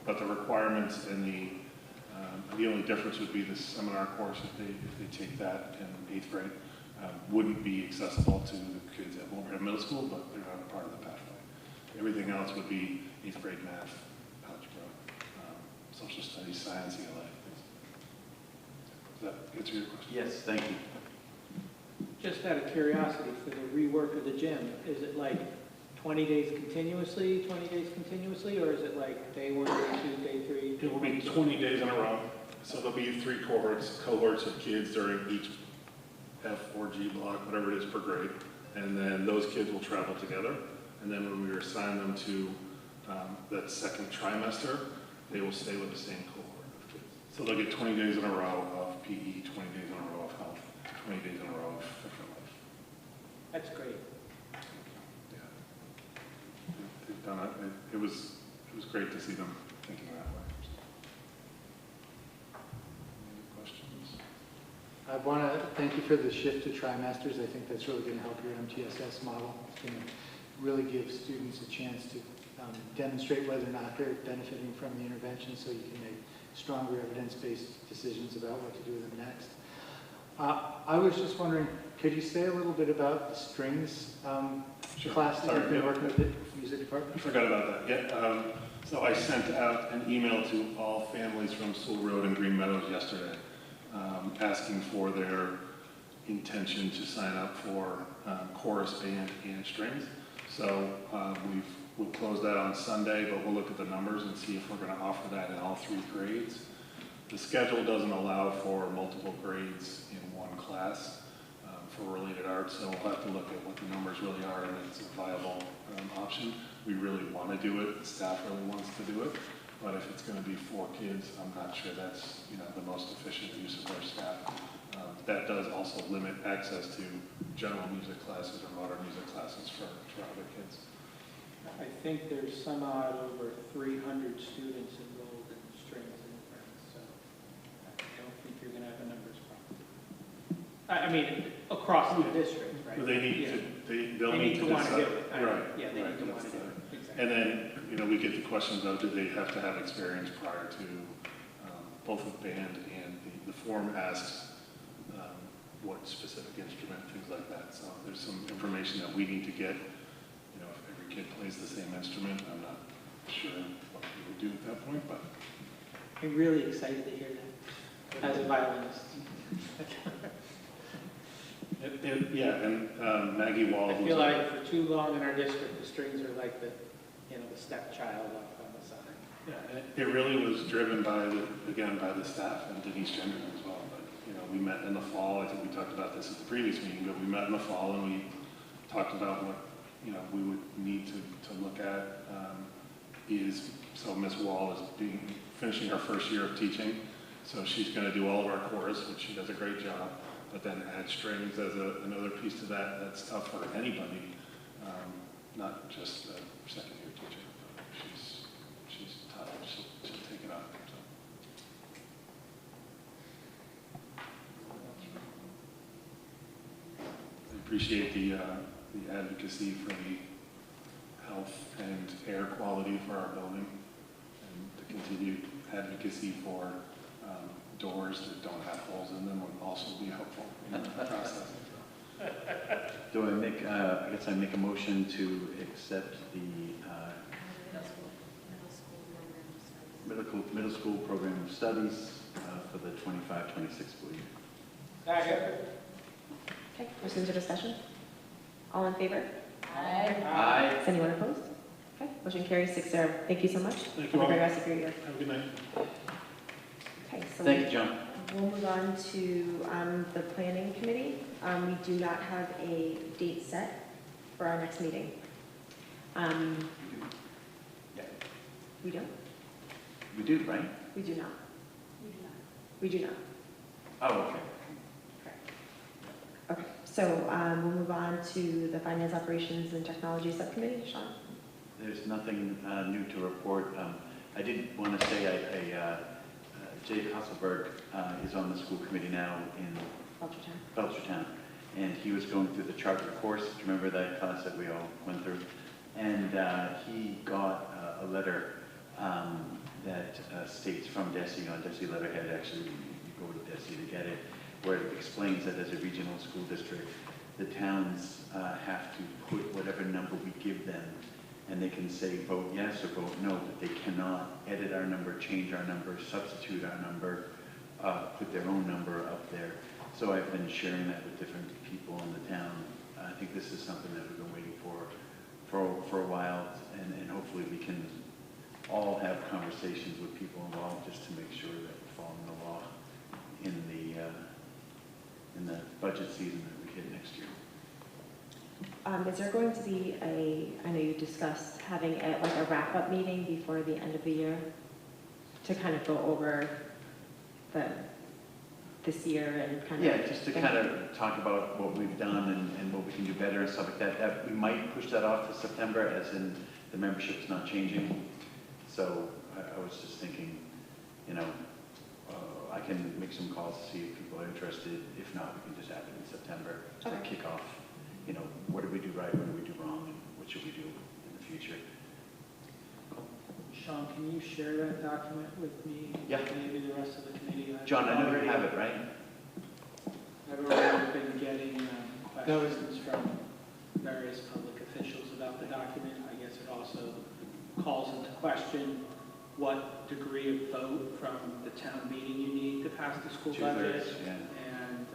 Speaker 3: But the requirements and the only difference would be the seminar course, if they take that in 8th grade, wouldn't be accessible to the kids at Wolverhampton Middle School, but they're not a part of the pathway. Everything else would be 8th grade math, algebra, social studies, science, ELA. Does that answer your question?
Speaker 5: Yes, thank you.
Speaker 7: Just out of curiosity, for the rework of the gym, is it like 20 days continuously, or is it like day 1, day 2, day 3?
Speaker 3: It will be 20 days in a row. So there'll be 3 cohorts of kids during each F or G block, whatever it is per grade. And then those kids will travel together. And then when we assign them to that second trimester, they will stay with the same cohort of kids. So they'll get 20 days in a row of PE, 20 days in a row of health, 20 days in a row of Fit for Life.
Speaker 7: That's great.
Speaker 3: They've done it. It was great to see them thinking that way. Any questions?
Speaker 12: I want to thank you for the shift to trimesters. I think that's really going to help your MTSS model. It's going to really give students a chance to demonstrate whether or not they're benefiting from the intervention, so you can make stronger evidence-based decisions about what to do with them next. I was just wondering, could you say a little bit about the strings class that you've been working with the music department?
Speaker 3: I forgot about that. Yeah. So I sent out an email to all families from Sewell Road and Green Meadows yesterday, asking for their intention to sign up for chorus, band, and strings. So we'll close that on Sunday, but we'll look at the numbers and see if we're going to offer that in all 3 grades. The schedule doesn't allow for multiple grades in one class. for related arts, so we'll have to look at what the numbers really are and it's a viable option. We really want to do it, staff really wants to do it, but if it's going to be 4 kids, I'm not sure that's, you know, the most efficient use of their staff. That does also limit access to general music classes or modern music classes for other kids.
Speaker 7: I think there's some odd over 300 students enrolled in strings and friends, so I don't think you're going to have a numbers problem. I mean, across the district, right?
Speaker 3: But they need
Speaker 7: Yeah.
Speaker 3: they'll
Speaker 7: They need to want to do it.
Speaker 3: Right.
Speaker 7: Yeah, they
Speaker 3: right,
Speaker 7: need to want
Speaker 3: that's
Speaker 7: to do
Speaker 3: the-
Speaker 7: it, exactly.
Speaker 3: And then, you know, we get the questions of, do they have to have experience prior to both with band and the form asks what specific instrument, things like that. So there's some information that we need to get. You know, if every kid plays the same instrument, I'm not sure what we would do at that point, but.
Speaker 7: I'm really excited to hear that as a violinist.
Speaker 3: Yeah, and Maggie Wall.
Speaker 7: I feel like for too long in our district, the strings are like the, you know, the stepchild up on the side.
Speaker 3: Yeah, it really was driven by by the staff and Denise Gender as well. But, you know, we met in the fall. I think we talked about this at the previous meeting, but we met in the fall and we talked about what, you know, we would need to look at. So Ms. Wall is finishing her first year of teaching. So she's going to do all of our chorus, which she does a great job, but then add strings as another piece to that. That's tough for anybody, not just a second year teacher. But she's tough. She'll take it up. So. I appreciate the advocacy for the health and air quality for our building, and the continued advocacy for doors that don't have holes in them would also be helpful in the process.
Speaker 5: Do I make, I guess I make a motion to accept the middle school program of studies for the 25-26 school year.
Speaker 8: Okay, questions or discussion? All in favor?
Speaker 5: Aye.
Speaker 8: Is anyone opposed? Okay, motion carries 6-0. Thank you so much.
Speaker 3: Thank
Speaker 8: Have
Speaker 3: you
Speaker 8: a
Speaker 3: all.
Speaker 8: great rest of your year.
Speaker 3: Have a good night.
Speaker 8: Okay, so
Speaker 5: Thank you, John.
Speaker 8: we'll move on to the planning committee. We do not have a date set for our next meeting.
Speaker 5: Yeah.
Speaker 8: We don't?
Speaker 5: We do, right?
Speaker 8: We do not. We do not.
Speaker 5: Oh, okay.
Speaker 8: Okay, so we'll move on to the Finance, Operations, and Technology Subcommittee. Sean?
Speaker 5: There's nothing new to report. I did want to say Jay Hasselberg is on the school committee now in Belchertown. And he was going through the charter course. Do you remember that class that we all went through? And he got a letter that states from DESE, on DESE letterhead, actually, you go to DESE to get it, where it explains that as a regional school district, the towns have to put whatever number we give them, and they can say vote yes or vote no, but they cannot edit our number, change our number, substitute our number, put their own number up there. So I've been sharing that with different people in the town. I think this is something that we've been waiting for a while, and hopefully we can all have conversations with people involved just to make sure that we're following the law in the budget season that we hit next year.
Speaker 8: Is there going to be I know you discussed having a wrap-up meeting before the end of the year to kind of go over this year and kind of...
Speaker 5: Yeah, just to kind of talk about what we've done and what we can do better and stuff like that. We might push that off to September, as in the membership's not changing. So I was just thinking, you know, I can make some calls to see if people are interested. If not, we can just have it in September to kick off, you know, what did we do right, what did we do wrong, and what should we do in the future.
Speaker 7: Sean, can you share that document with me?
Speaker 5: Yeah.
Speaker 7: Maybe the rest of the committee?
Speaker 5: John, I know you have it, right?
Speaker 7: I've already been getting questions from various public officials about the document. I guess it also calls into question what degree of vote from the town meeting you need to pass the school budget.
Speaker 5: Yeah.
Speaker 7: And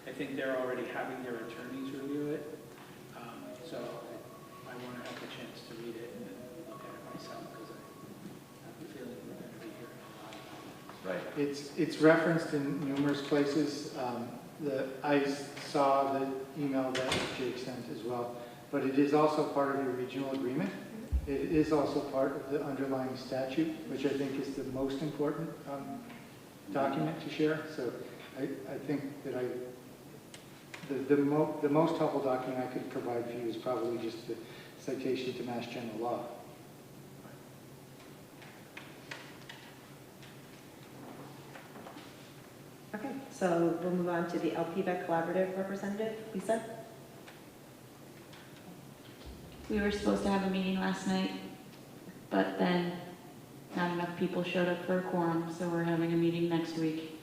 Speaker 7: I think they're already having their attorneys review it. So I want to have the chance to read it and look at it myself, because I have a feeling we're going to be hearing a lot about it.
Speaker 5: Right.
Speaker 12: It's referenced in numerous places. I saw the email that Jake sent as well, but it is also part of your regional agreement. It is also part of the underlying statute, which I think is the most important document to share. So I think that the most helpful document I could provide for you is probably just the citation to Mass General Law.
Speaker 8: Okay, so we'll move on to the LPVEC Collaborative Representative, Lisa.
Speaker 6: We were supposed to have a meeting last night, but then not enough people showed up for a quorum, so we're having a meeting next week.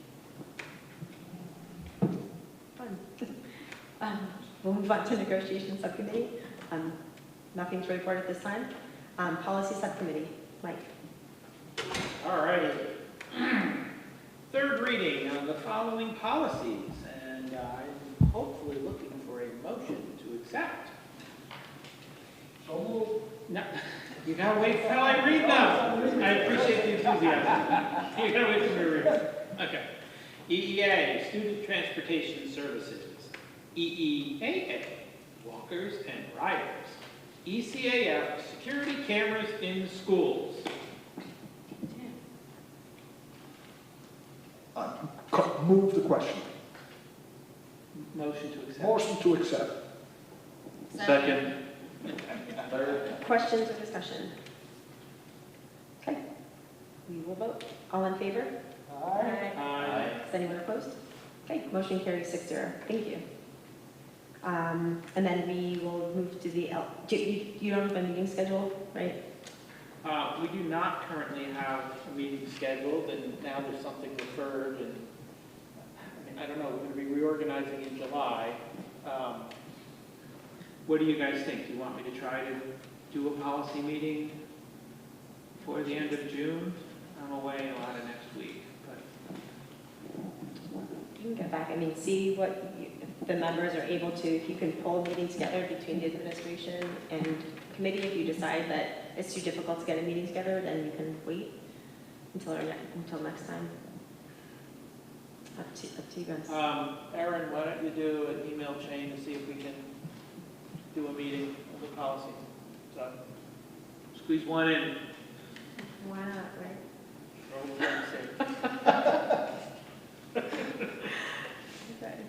Speaker 8: Fun. We'll move on to Negotiation Subcommittee. Nothing to report at this time. Policy Subcommittee, Mike.
Speaker 7: All right. Third reading on the following policies, and I'm hopefully looking for a motion to accept. So moved. No, you gotta wait till I read them. I appreciate the enthusiasm. You gotta wait till we read them. Okay. EEA, Student Transportation Services. EEAA, Walkers and Riders. ECAF, Security Cameras in Schools.
Speaker 15: Move the question.
Speaker 7: Motion to accept.
Speaker 15: Motion to accept.
Speaker 5: Second.
Speaker 7: Third.
Speaker 8: Questions or discussion? Okay, we will vote. All in favor?
Speaker 7: Aye.
Speaker 8: Is anyone opposed? Okay, motion carries 6-0. Thank you. And then we will move to the, you don't have a meeting scheduled, right?
Speaker 7: We do not currently have a meeting scheduled, and now there's something referred, and I mean, I don't know, we're going to be reorganizing in July. What do you guys think? Do you want me to try to do a policy meeting before the end of June? I'm away a lot of next week, but.
Speaker 8: You can get back, I mean, see what if the members are able to, if you can pull a meeting together between the administration and committee. If you decide that it's too difficult to get a meeting together, then you can wait until next time. Up to you guys.
Speaker 7: Erin, why don't you do an email chain to see if we can do a meeting of the policy? So, squeeze one in.
Speaker 8: Why not, right? Okay.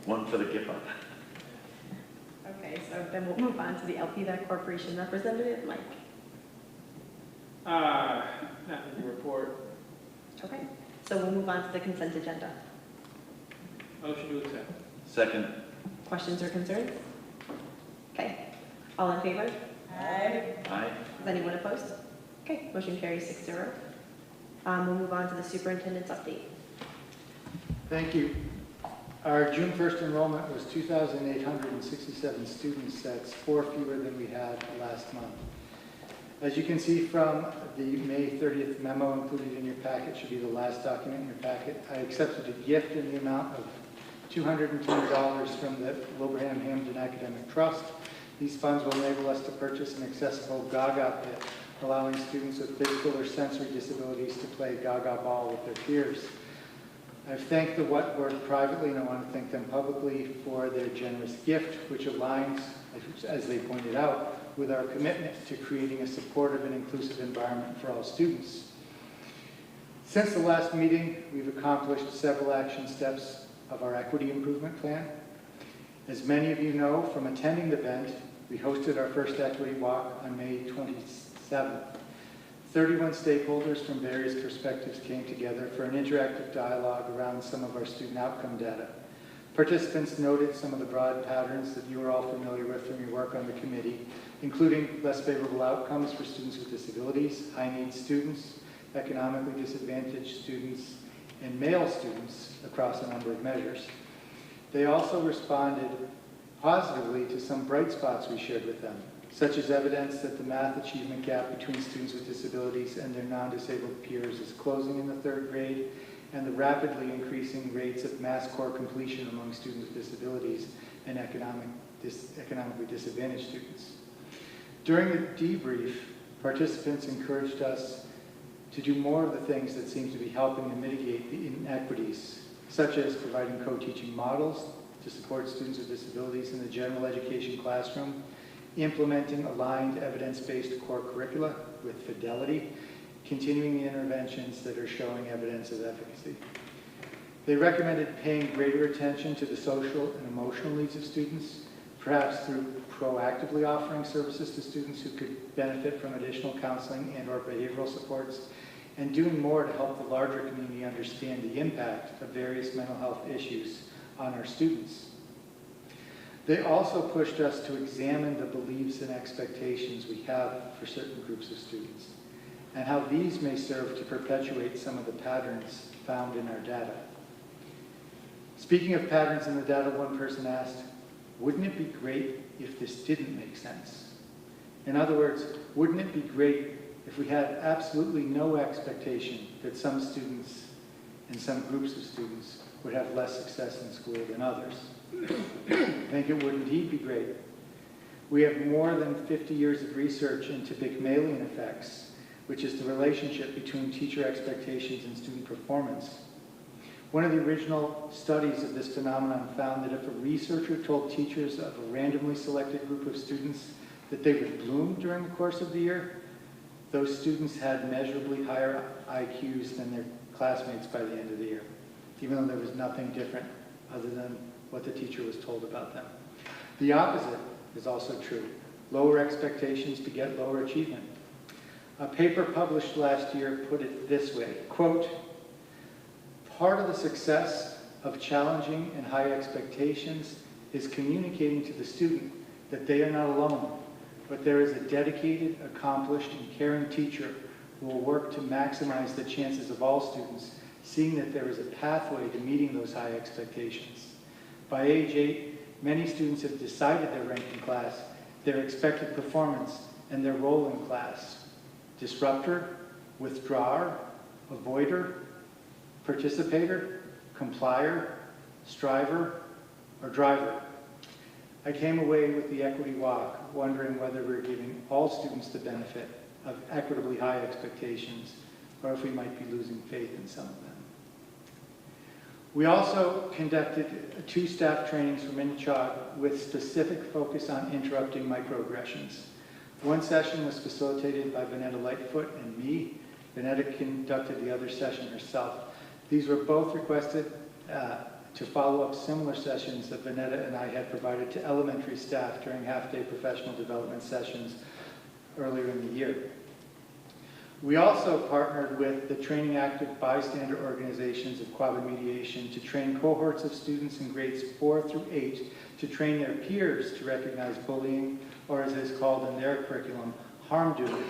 Speaker 5: One for the gift up.
Speaker 8: Okay, so then we'll move on to the LPVEC Corporation representative, Mike.
Speaker 7: Nothing to report.
Speaker 8: Okay, so we'll move on to the consent agenda.
Speaker 7: Motion to accept.
Speaker 5: Second.
Speaker 8: Questions or concerns? Okay, all in favor?
Speaker 7: Aye.
Speaker 5: Aye.
Speaker 8: Is anyone opposed? Okay, motion carries 6-0. We'll move on to the superintendent's update.
Speaker 12: Thank you. Our June 1st enrollment was 2,867 students. That's 4 fewer than we had last month. As you can see from the May 30th memo included in your packet, should be the last document in your packet, I accepted a gift in the amount of $210 from the Wilbraham Hamden Academic Trust. These funds will enable us to purchase an accessible Gaga pit, allowing students with physical or sensory disabilities to play Gaga ball with their peers. I've thanked the Wentworth privately, and I want to thank them publicly for their generous gift, which aligns, as they pointed out, with our commitment to creating a supportive and inclusive environment for all students. Since the last meeting, we've accomplished several action steps of our equity improvement plan. As many of you know from attending the event, we hosted our first equity walk on May 27th. 31 stakeholders from various perspectives came together for an interactive dialogue around some of our student outcome data. Participants noted some of the broad patterns that you are all familiar with from your work on the committee, including less favorable outcomes for students with disabilities, high-need students, economically disadvantaged students, and male students across a number of measures. They also responded positively to some bright spots we shared with them, such as evidence that the math achievement gap between students with disabilities and their non-disabled peers is closing in the 3rd grade, and the rapidly increasing rates of math core completion among students with disabilities and economically disadvantaged students. During the debrief, participants encouraged us to do more of the things that seem to be helping to mitigate the inequities, such as providing co-teaching models to support students with disabilities in the general education classroom, implementing aligned evidence-based core curricula with fidelity, continuing the interventions that are showing evidence of efficacy. They recommended paying greater attention to the social and emotional needs of students, perhaps through proactively offering services to students who could benefit from additional counseling and/or behavioral supports, and doing more to help the larger community understand the impact of various mental health issues on our students. They also pushed us to examine the beliefs and expectations we have for certain groups of students, and how these may serve to perpetuate some of the patterns found in our data. Speaking of patterns in the data, one person asked, wouldn't it be great if this didn't make sense? In other words, wouldn't it be great if we had absolutely no expectation that some students and some groups of students would have less success in school than others? I think it would indeed be great. We have more than 50 years of research into Pygmalion effects, which is the relationship between teacher expectations and student performance. One of the original studies of this phenomenon found that if a researcher told teachers of a randomly selected group of students that they would bloom during the course of the year, those students had measurably higher IQs than their classmates by the end of the year, even though there was nothing different other than what the teacher was told about them. The opposite is also true. Lower expectations beget lower achievement. A paper published last year put it this way, quote, part of the success of challenging and high expectations is communicating to the student that they are not alone, but there is a dedicated, accomplished, and caring teacher who will work to maximize the chances of all students, seeing that there is a pathway to meeting those high expectations. By age 8, many students have decided their rank in class, their expected performance, and their role in class. Disruptor, withdrawer, avoider, participator, complier, striver, or driver. I came away with the equity walk wondering whether we're giving all students the benefit of equitably high expectations, or if we might be losing faith in some of them. We also conducted 2 staff trainings for Minnechaug with specific focus on interrupting microaggressions. One session was facilitated by Vanetta Lightfoot and me. Vanetta conducted the other session herself. These were both requested to follow up similar sessions that Vanetta and I had provided to elementary staff during half-day professional development sessions earlier in the year. We also partnered with the Training Active Bystander organizations of Quabbin Mediation to train cohorts of students in grades 4 through 8 to train their peers to recognize bullying, or as it's called in their curriculum, harm doing,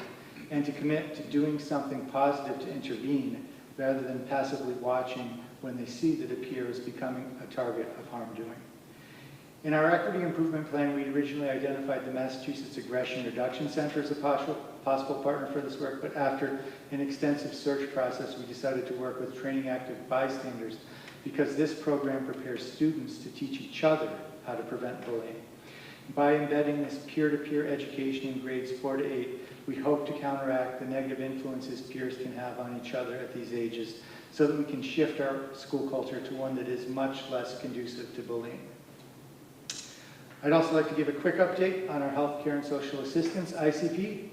Speaker 12: and to commit to doing something positive to intervene rather than passively watching when they see that a peer is becoming a target of harm doing. In our equity improvement plan, we originally identified the Massachusetts Aggression Reduction Center as a possible partner for this work, but after an extensive search process, we decided to work with Training Active Bystanders because this program prepares students to teach each other how to prevent bullying. By embedding this peer-to-peer education in grades 4 to 8, we hope to counteract the negative influences peers can have on each other at these ages so that we can shift our school culture to one that is much less conducive to bullying. I'd also like to give a quick update on our healthcare and social assistance, ICP.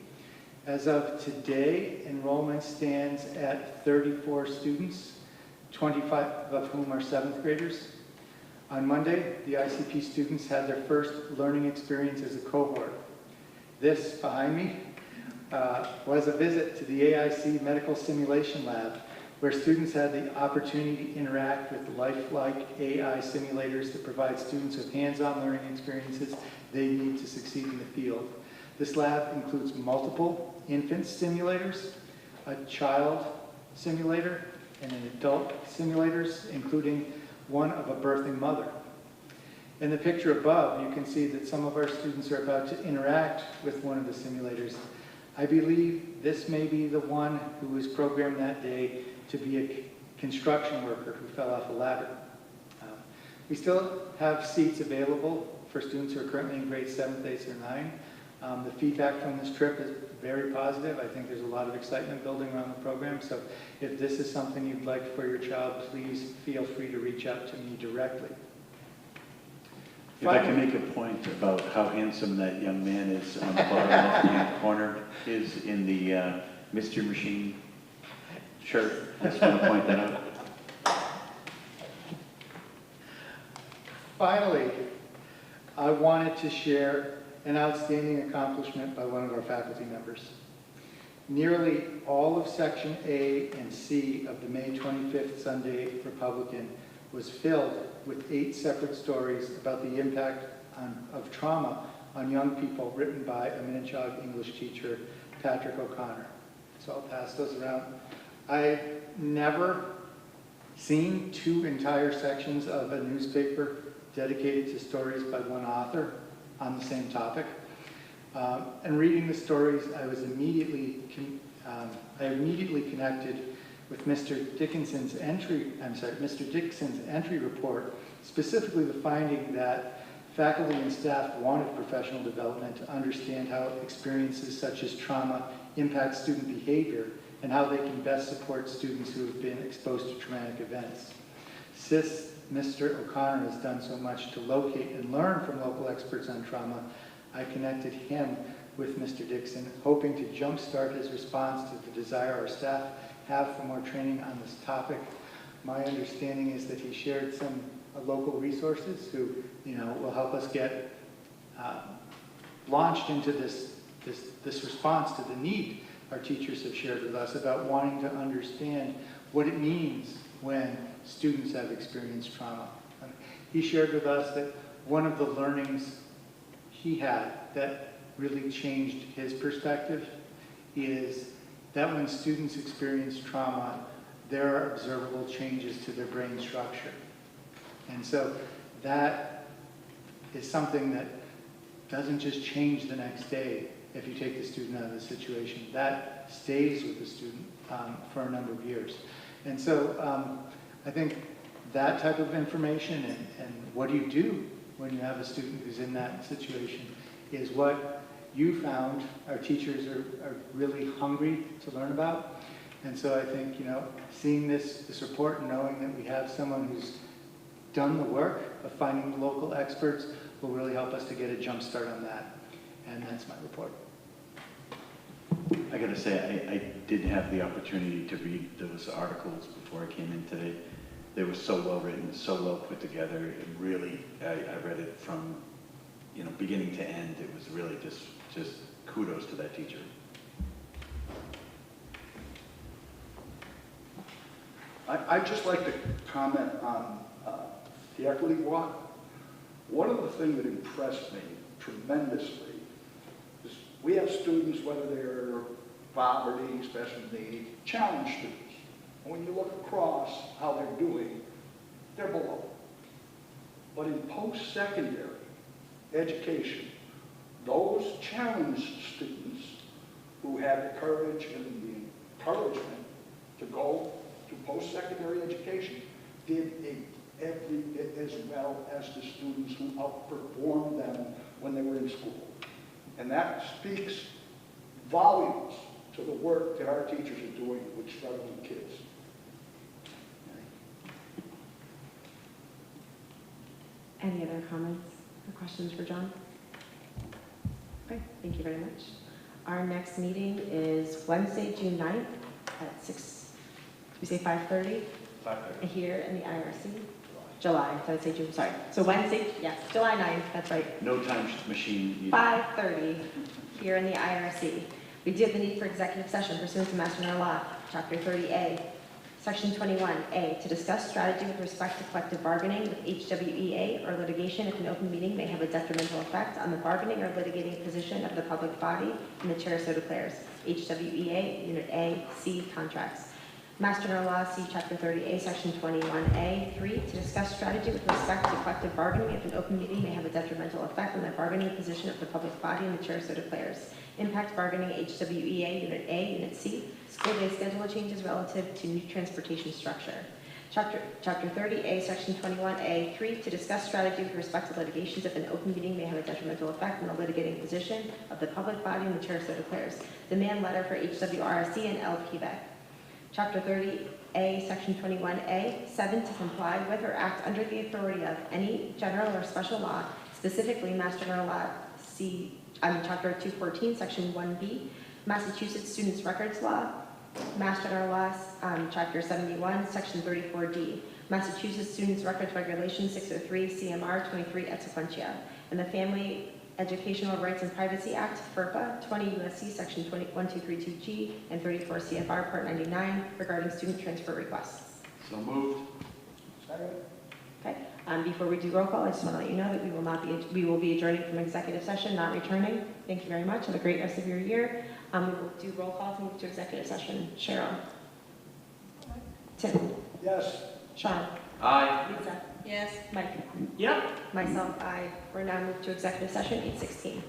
Speaker 12: As of today, enrollment stands at 34 students, 25 of whom are 7th graders. On Monday, the ICP students had their first learning experience as a cohort. This, behind me, was a visit to the AIC Medical Simulation Lab, where students had the opportunity to interact with lifelike AI simulators that provide students with hands-on learning experiences they need to succeed in the field. This lab includes multiple infant simulators, a child simulator, and an adult simulators, including one of a birthing mother. In the picture above, you can see that some of our students are about to interact with one of the simulators. I believe this may be the one who was programmed that day to be a construction worker who fell off a ladder. We still have seats available for students who are currently in grades 7th, 8th, or 9. The feedback from this trip is very positive. I think there's a lot of excitement building around the program. So if this is something you'd like for your child, please feel free to reach out to me directly.
Speaker 5: If I can make a point about how handsome that young man is on the bottom left-hand corner is in the Mystery Machine shirt. Just want to point that out.
Speaker 12: Finally, I wanted to share an outstanding accomplishment by one of our faculty members. Nearly all of Section A and C of the May 25th Sunday Republican was filled with 8 separate stories about the impact of trauma on young people written by a Minnetonka English teacher, Patrick O'Connor. So I'll pass those around. I've never seen 2 entire sections of a newspaper dedicated to stories by one author on the same topic. And reading the stories, I immediately connected with Mr. Dickinson's entry report, specifically the finding that faculty and staff wanted professional development to understand how experiences such as trauma impact student behavior and how they can best support students who have been exposed to traumatic events. Mr. O'Connor has done so much to locate and learn from local experts on trauma. I connected him with Mr. Dixon, hoping to jumpstart his response to the desire our staff have for more training on this topic. My understanding is that he shared some local resources who, will help us get launched into this response to the need our teachers have shared with us about wanting to understand what it means when students have experienced trauma. He shared with us that one of the learnings he had that really changed his perspective is that when students experience trauma, there are observable changes to their brain structure. And so that is something that doesn't just change the next day if you take the student out of the situation. That stays with the student for a number of years. And so I think that type of information and what do you do when you have a student who's in that situation is what you found our teachers are really hungry to learn about. And so I think, seeing this report and knowing that we have someone who's done the work of finding the local experts will really help us to get a jump start on that. And that's my report.
Speaker 5: I gotta say, I did have the opportunity to read those articles before I came in today. They were so well written, so well put together. It really, I read it from, beginning to end. It was really just kudos to that teacher.
Speaker 15: I'd just like to comment on the equity walk. One of the things that impressed me tremendously is we have students, whether they're poverty, special needs, challenge students. And when you look across how they're doing, they're below. But in post-secondary education, those challenged students who had the courage and the encouragement to go to post-secondary education did every bit as well as the students who outperformed them when they were in school. And that speaks volumes to the work that our teachers are doing with struggling kids.
Speaker 8: Any other comments or questions for John? Okay, thank you very much. Our next meeting is Wednesday, June 9th at 6, did we say 5:30?
Speaker 5: 5:30.
Speaker 8: Here in the IRC. July, did I say June? Sorry. So Wednesday, yes, July 9th, that's right.
Speaker 5: No time machine needed.
Speaker 8: 5:30 here in the IRC. We do have the need for executive session pursuant to Master General Law, Chapter 30A, Section 21A, to discuss strategy with respect to collective bargaining with HWEA or litigation if an open meeting may have a detrimental effect on the bargaining or litigating position of the public body, and the chair so declares. HWEA, Unit A, C, contracts. Master General Law, C, Chapter 30A, Section 21A, 3, to discuss strategy with respect to collective bargaining if an open meeting may have a detrimental effect on the bargaining position of the public body, and the chair so declares. Impact bargaining, HWEA, Unit A, Unit C, school day schedule changes relative to new transportation structure. Chapter 30A, Section 21A, 3, to discuss strategy with respect to litigations if an open meeting may have a detrimental effect on the litigating position of the public body, and the chair so declares. Demand letter for HWRC and LPVEC. Chapter 30A, Section 21A, 7, to comply with or act under the authority of any general or special law specifically Master General Law Chapter 214, Section 1B, Massachusetts Students' Records Law, Master General Law, Chapter 71, Section 34D, Massachusetts Students' Records Regulation 603, CMR 23 et sequentia, and the Family Educational Rights and Privacy Act, FERPA, 20 U.S.C. Section 1232G and 34 CFR Part 99 regarding student transfer requests.
Speaker 5: So moved.
Speaker 1: Second.
Speaker 8: Okay. Before we do roll call, I just want to let you know that we will be adjourning from executive session, not returning. Thank you very much. Have a great rest of your year. We will do roll call to move to executive session. Cheryl. Tim.
Speaker 1: Yes.
Speaker 8: Sean.
Speaker 5: Aye.
Speaker 8: Lisa.
Speaker 2: Yes.
Speaker 8: Mike.
Speaker 7: Yep.
Speaker 8: Myself, I. We're now moved to executive session, 8:16.